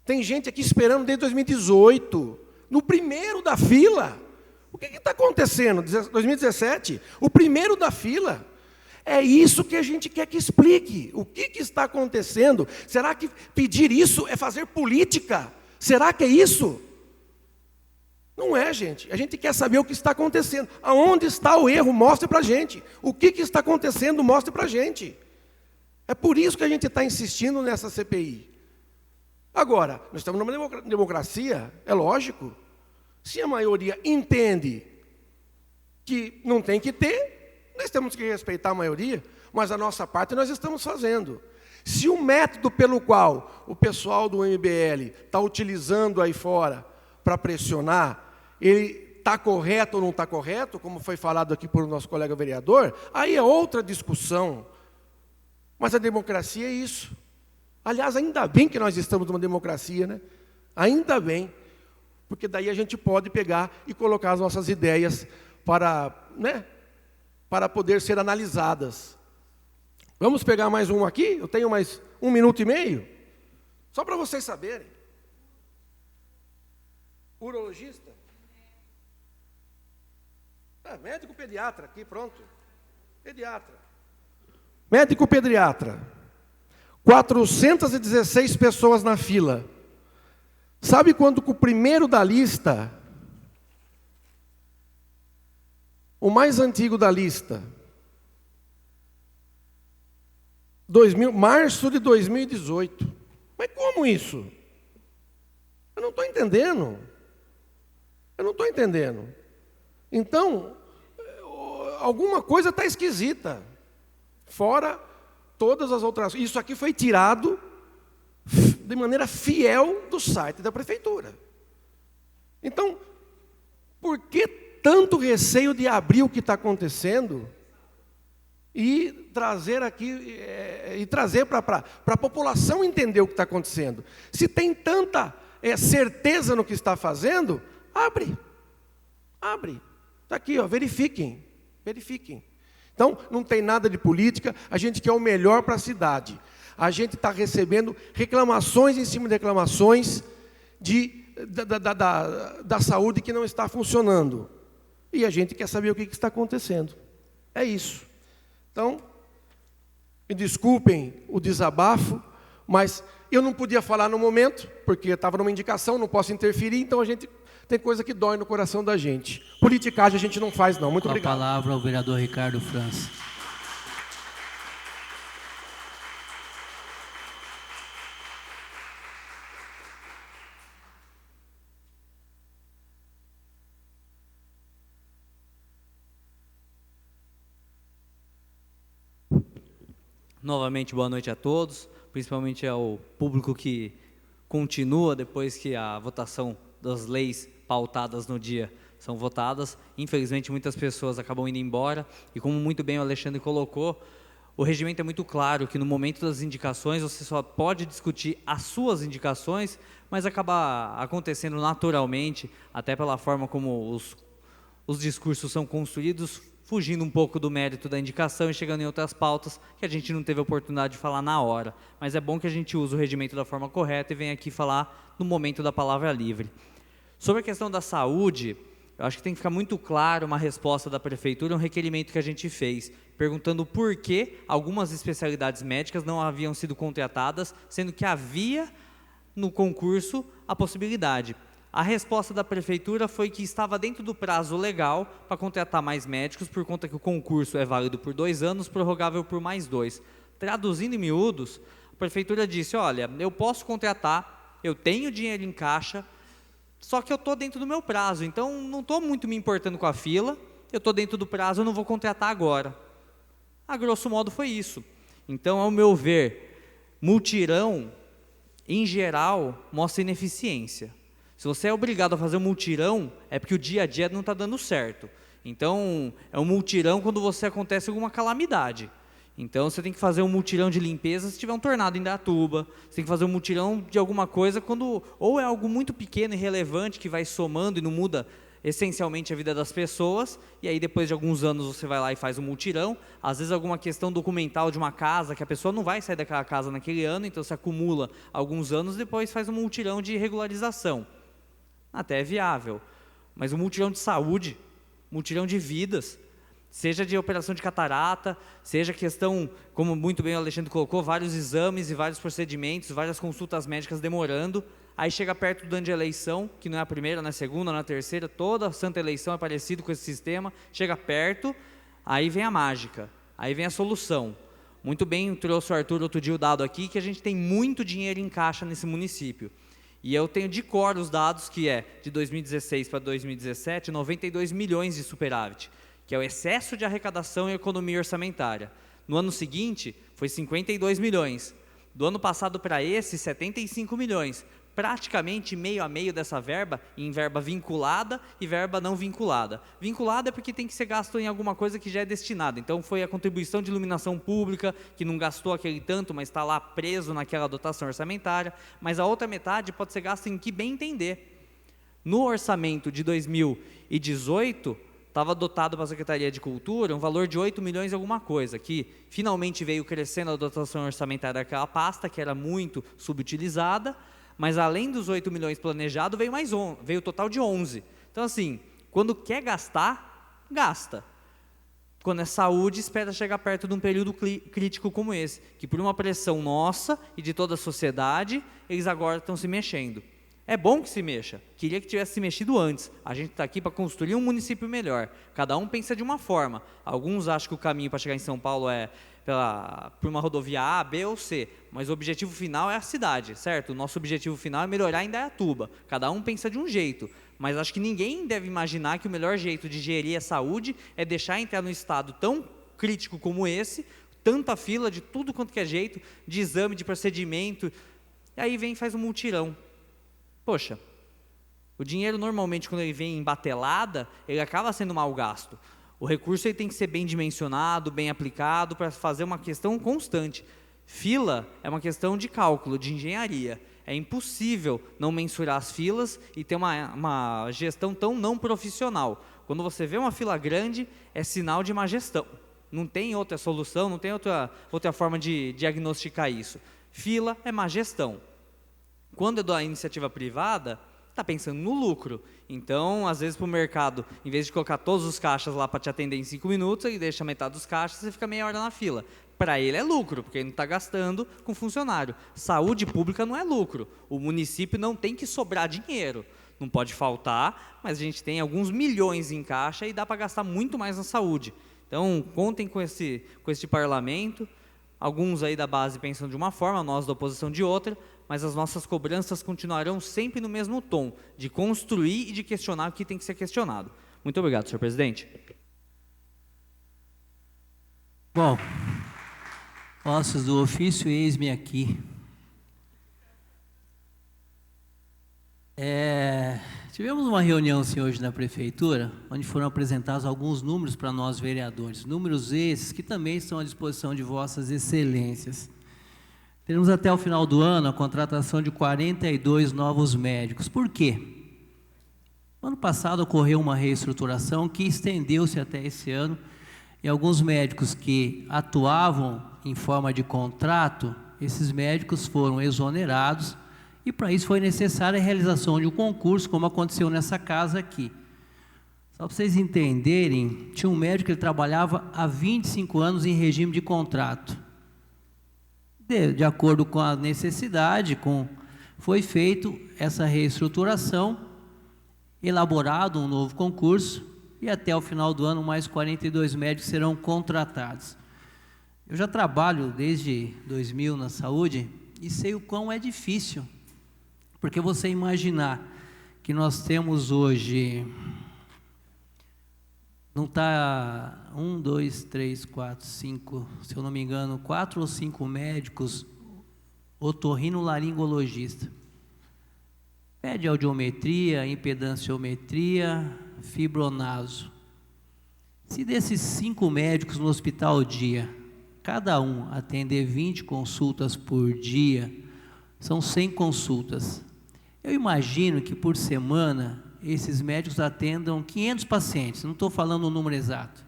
Tem gente aqui esperando desde 2018, no primeiro da fila. O que está acontecendo? 2017, o primeiro da fila. É isso que a gente quer que explique. O que está acontecendo? Será que pedir isso é fazer política? Será que é isso? Não é, gente. A gente quer saber o que está acontecendo. Aonde está o erro? Mostre para a gente. O que está acontecendo? Mostre para a gente. É por isso que a gente está insistindo nessa CPI. Agora, nós estamos numa democracia, é lógico. Se a maioria entende que não tem que ter, nós temos que respeitar a maioria, mas a nossa parte nós estamos fazendo. Se o método pelo qual o pessoal do MBL está utilizando aí fora para pressionar, ele está correto ou não está correto, como foi falado aqui por nosso colega vereador, aí é outra discussão. Mas a democracia é isso. Aliás, ainda bem que nós estamos numa democracia, né? Ainda bem, porque daí a gente pode pegar e colocar as nossas ideias para poder ser analisadas. Vamos pegar mais um aqui? Eu tenho mais 1 minuto e meio. Só para vocês saberem. Urologista? Médico pediatra aqui, pronto. Pediatra. Médico pediatra. 416 pessoas na fila. Sabe quando que o primeiro da lista, o mais antigo da lista, março de 2018. Mas como isso? Eu não estou entendendo. Então, alguma coisa está esquisita. Fora todas as outras. Isso aqui foi tirado de maneira fiel do site da prefeitura. Então, por que tanto receio de abrir o que está acontecendo e trazer aqui, trazer para a população entender o que está acontecendo? Se tem tanta certeza no que está fazendo, abre. Está aqui, ó, verifiquem. Então, não tem nada de política, a gente quer o melhor para a cidade. A gente está recebendo reclamações em cima de reclamações da saúde que não está funcionando. E a gente quer saber o que está acontecendo. É isso. Então, me desculpem o desabafo, mas eu não podia falar no momento, porque estava numa indicação, não posso interferir, então a gente tem coisa que dói no coração da gente. Politicagem a gente não faz, não. Muito obrigado. Com a palavra ao vereador Ricardo França. Novamente, boa noite a todos, principalmente ao público que continua depois que a votação das leis pautadas no dia são votadas. Infelizmente, muitas pessoas acabam indo embora, e como muito bem o Alexandre colocou, o regimento é muito claro que no momento das indicações você só pode discutir as suas indicações, mas acaba acontecendo naturalmente, até pela forma como os discursos são construídos, fugindo um pouco do mérito da indicação e chegando em outras pautas que a gente não teve a oportunidade de falar na hora. Mas é bom que a gente use o regimento da forma correta e venha aqui falar no momento da palavra livre. Sobre a questão da saúde, eu acho que tem que ficar muito claro uma resposta da prefeitura, um requerimento que a gente fez, perguntando por que algumas especialidades médicas não haviam sido contratadas, sendo que havia no concurso a possibilidade. A resposta da prefeitura foi que estava dentro do prazo legal para contratar mais médicos, por conta que o concurso é válido por 2 anos, prorrogável por mais 2. Traduzindo em miúdos, a prefeitura disse, olha, eu posso contratar, eu tenho dinheiro em caixa, só que eu estou dentro do meu prazo, então não estou muito me importando com a fila, eu estou dentro do prazo, eu não vou contratar agora. A grosso modo foi isso. Então, ao meu ver, mutirão, em geral, mostra ineficiência. Se você é obrigado a fazer um multirão, é porque o dia a dia não está dando certo. Então, é um multirão quando acontece alguma calamidade. Então, você tem que fazer um multirão de limpeza se tiver um tornado em Indaiatuba. Você tem que fazer um multirão de alguma coisa quando ou é algo muito pequeno e relevante que vai somando e não muda essencialmente a vida das pessoas, e aí depois de alguns anos você vai lá e faz um multirão. Às vezes alguma questão documental de uma casa, que a pessoa não vai sair daquela casa naquele ano, então se acumula alguns anos, depois faz um multirão de regularização. Até é viável, mas o multirão de saúde, multirão de vidas, seja de operação de catarata, seja questão, como muito bem o Alexandre colocou, vários exames e vários procedimentos, várias consultas médicas demorando, aí chega perto do ano de eleição, que não é a primeira, não é a segunda, não é a terceira, toda a santa eleição é parecido com esse sistema, chega perto, aí vem a mágica, aí vem a solução. Muito bem trouxe o Arthur outro dia o dado aqui, que a gente tem muito dinheiro em caixa nesse município. E eu tenho de cor os dados, que é de 2016 para 2017, 92 milhões de superávit, que é o excesso de arrecadação e economia orçamentária. No ano seguinte, foi 52 milhões. Do ano passado para esse, 75 milhões. praticamente meio a meio dessa verba, em verba vinculada e verba não vinculada. Vinculada é porque tem que ser gasto em alguma coisa que já é destinada. Então, foi a contribuição de iluminação pública, que não gastou aquele tanto, mas está lá preso naquela dotação orçamentária. Mas a outra metade pode ser gasta em que bem entender. No orçamento de 2018, estava dotado para a Secretaria de Cultura um valor de 8 milhões e alguma coisa, que finalmente veio crescendo a dotação orçamentária daquela pasta, que era muito subutilizada, mas além dos 8 milhões planejado, veio o total de 11. Então, assim, quando quer gastar, gasta. Quando é saúde, espera chegar perto de um período crítico como esse, que por uma pressão nossa e de toda a sociedade, eles agora estão se mexendo. É bom que se mexa, queria que tivesse se mexido antes. A gente está aqui para construir um município melhor. Cada um pensa de uma forma. Alguns acham que o caminho para chegar em São Paulo é por uma rodovia A, B ou C, mas o objetivo final é a cidade, certo? O nosso objetivo final é melhorar Indaiatuba. Cada um pensa de um jeito, mas acho que ninguém deve imaginar que o melhor jeito de gerir a saúde é deixar entrar num estado tão crítico como esse, tanta fila de tudo quanto que é jeito, de exame, de procedimento, e aí vem e faz um multirão. Poxa, o dinheiro normalmente quando ele vem em batelada, ele acaba sendo mal gasto. O recurso ele tem que ser bem dimensionado, bem aplicado, para fazer uma questão constante. Fila é uma questão de cálculo, de engenharia. É impossível não mensurar as filas e ter uma gestão tão não profissional. Quando você vê uma fila grande, é sinal de má gestão. Não tem outra solução, não tem outra forma de diagnosticar isso. Fila é má gestão. Quando é da iniciativa privada, está pensando no lucro. Então, às vezes, para o mercado, em vez de colocar todos os caixas lá para te atender em 5 minutos, ele deixa metade dos caixas e você fica meia hora na fila. Para ele é lucro, porque ele não está gastando com funcionário. Saúde pública não é lucro. O município não tem que sobrar dinheiro. Não pode faltar, mas a gente tem alguns milhões em caixa e dá para gastar muito mais na saúde. Então, contem com esse parlamento. Alguns aí da base pensam de uma forma, nós da oposição de outra, mas as nossas cobranças continuarão sempre no mesmo tom, de construir e de questionar o que tem que ser questionado. Muito obrigado, senhor presidente. Bom, postos do ofício, eis-me aqui. Tivemos uma reunião hoje na prefeitura, onde foram apresentados alguns números para nós vereadores, números esses que também estão à disposição de vossas excelências. Teremos até o final do ano a contratação de 42 novos médicos. Por quê? No ano passado ocorreu uma reestruturação que estendeu-se até esse ano, e alguns médicos que atuavam em forma de contrato, esses médicos foram exonerados, e para isso foi necessária a realização de um concurso, como aconteceu nessa casa aqui. Só para vocês entenderem, tinha um médico que ele trabalhava há 25 anos em regime de contrato. De acordo com a necessidade, foi feito essa reestruturação, elaborado um novo concurso, e até o final do ano mais 42 médicos serão contratados. Eu já trabalho desde 2000 na saúde e sei o quão é difícil, porque você imaginar que nós temos hoje, não está 1, 2, 3, 4, 5, se eu não me engano, 4 ou 5 médicos otorrinolaringologista. Pede audiometria, impedanciometria, fibronaso. Se desses 5 médicos no hospital dia, cada um atender 20 consultas por dia, são 100 consultas. Eu imagino que por semana esses médicos atendam 500 pacientes, não estou falando o número exato.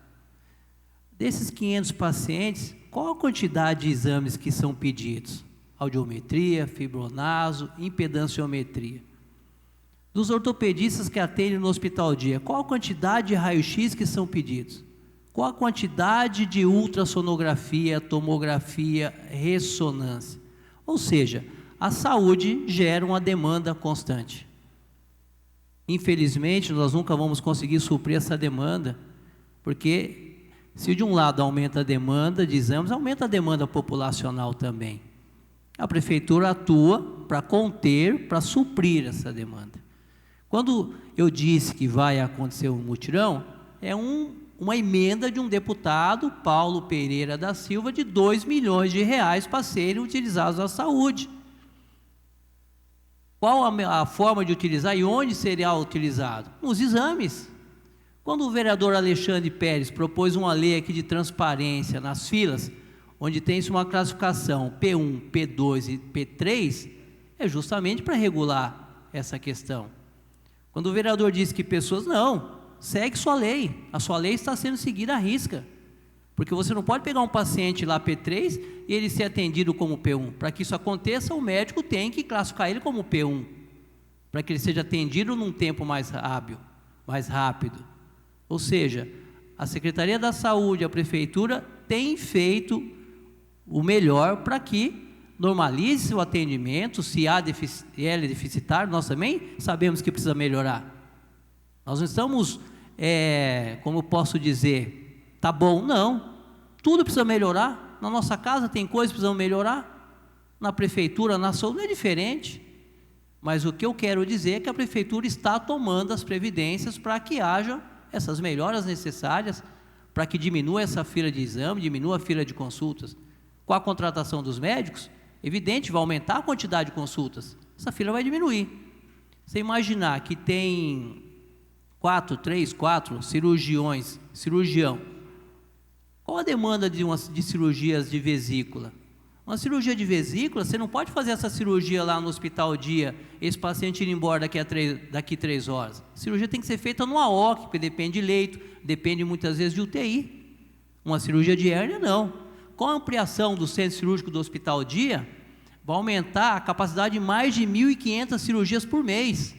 Desses 500 pacientes, qual a quantidade de exames que são pedidos? Audiometria, fibronaso, impedanciometria. Dos ortopedistas que atendem no hospital dia, qual a quantidade de raio-x que são pedidos? Qual a quantidade de ultrassonografia, tomografia, ressonância? Ou seja, a saúde gera uma demanda constante. Infelizmente, nós nunca vamos conseguir suprir essa demanda, porque se de um lado aumenta a demanda de exames, aumenta a demanda populacional também. A prefeitura atua para conter, para suprir essa demanda. Quando eu disse que vai acontecer um mutirão, é uma emenda de um deputado, Paulo Pereira da Silva, de 2 milhões de reais para serem utilizados na saúde. Qual a forma de utilizar e onde seria utilizado? Nos exames. Quando o vereador Alexandre Pérez propôs uma lei aqui de transparência nas filas, onde tem-se uma classificação P1, P2 e P3, é justamente para regular essa questão. Quando o vereador diz que pessoas, não, segue sua lei, a sua lei está sendo seguida à risca, porque você não pode pegar um paciente lá P3 e ele ser atendido como P1. Para que isso aconteça, o médico tem que classificar ele como P1, para que ele seja atendido num tempo mais hábil, mais rápido. Ou seja, a Secretaria da Saúde, a Prefeitura, tem feito o melhor para que normalize o atendimento. Se ele é deficitário, nós também sabemos que precisa melhorar. Nós não estamos, como eu posso dizer, tá bom, não. Tudo precisa melhorar. Na nossa casa tem coisas que precisam melhorar. Na Prefeitura, na saúde, não é diferente. Mas o que eu quero dizer é que a Prefeitura está tomando as previdências para que haja essas melhoras necessárias, para que diminua essa fila de exame, diminua a fila de consultas. Com a contratação dos médicos, evidente, vai aumentar a quantidade de consultas, essa fila vai diminuir. Você imaginar que tem 4 cirurgião, qual a demanda de cirurgias de vesícula? Uma cirurgia de vesícula, você não pode fazer essa cirurgia lá no hospital dia, esse paciente ir embora daqui 3 horas. A cirurgia tem que ser feita no AOC, porque depende de leito, depende muitas vezes de UTI. Uma cirurgia de hérnia, não. Com a ampliação do centro cirúrgico do hospital dia, vai aumentar a capacidade de mais de 1.500 cirurgias por mês.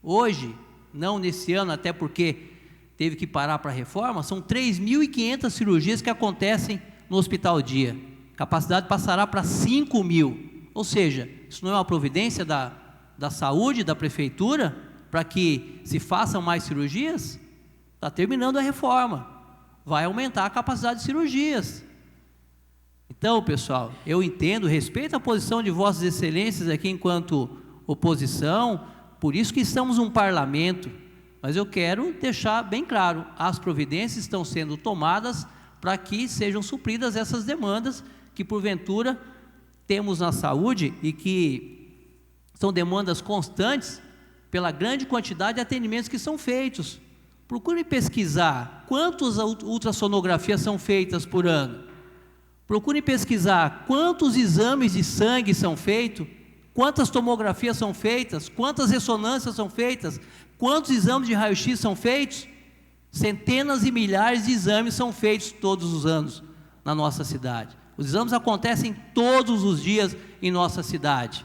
Hoje, não nesse ano, até porque teve que parar para a reforma, são 3.500 cirurgias que acontecem no hospital dia. A capacidade passará para 5.000. Ou seja, isso não é uma providência da saúde, da prefeitura, para que se façam mais cirurgias? Está terminando a reforma. Vai aumentar a capacidade de cirurgias. Então, pessoal, eu entendo, respeito a posição de vossas excelências aqui enquanto oposição, por isso que estamos num parlamento, mas eu quero deixar bem claro, as providências estão sendo tomadas para que sejam supridas essas demandas que porventura temos na saúde e que são demandas constantes pela grande quantidade de atendimentos que são feitos. Procure pesquisar quantas ultrassonografias são feitas por ano. Procure pesquisar quantos exames de sangue são feitos, quantas tomografias são feitas, quantas ressonâncias são feitas, quantos exames de raio-x são feitos. Centenas e milhares de exames são feitos todos os anos na nossa cidade. Os exames acontecem todos os dias em nossa cidade.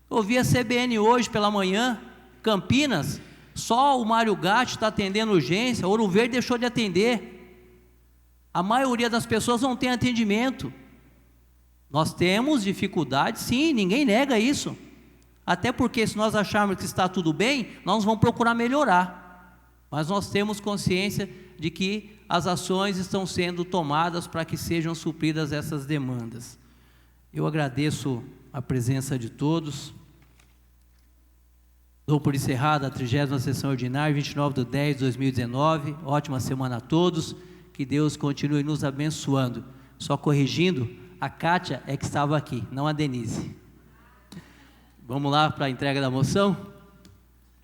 Eu ouvi a CBN hoje pela manhã, Campinas, só o Mário Gatti está atendendo urgência, Ouro Verde deixou de atender. A maioria das pessoas não tem atendimento. Nós temos dificuldade, sim, ninguém nega isso. Até porque se nós acharmos que está tudo bem, nós vamos procurar melhorar. Mas nós temos consciência de que as ações estão sendo tomadas para que sejam supridas essas demandas. Eu agradeço a presença de todos. Dou por encerrada a 30ª sessão ordinária, 29/10/2019. Ótima semana a todos. Que Deus continue nos abençoando. Só corrigindo, a Kátia é que estava aqui, não a Denise. Vamos lá para a entrega da moção?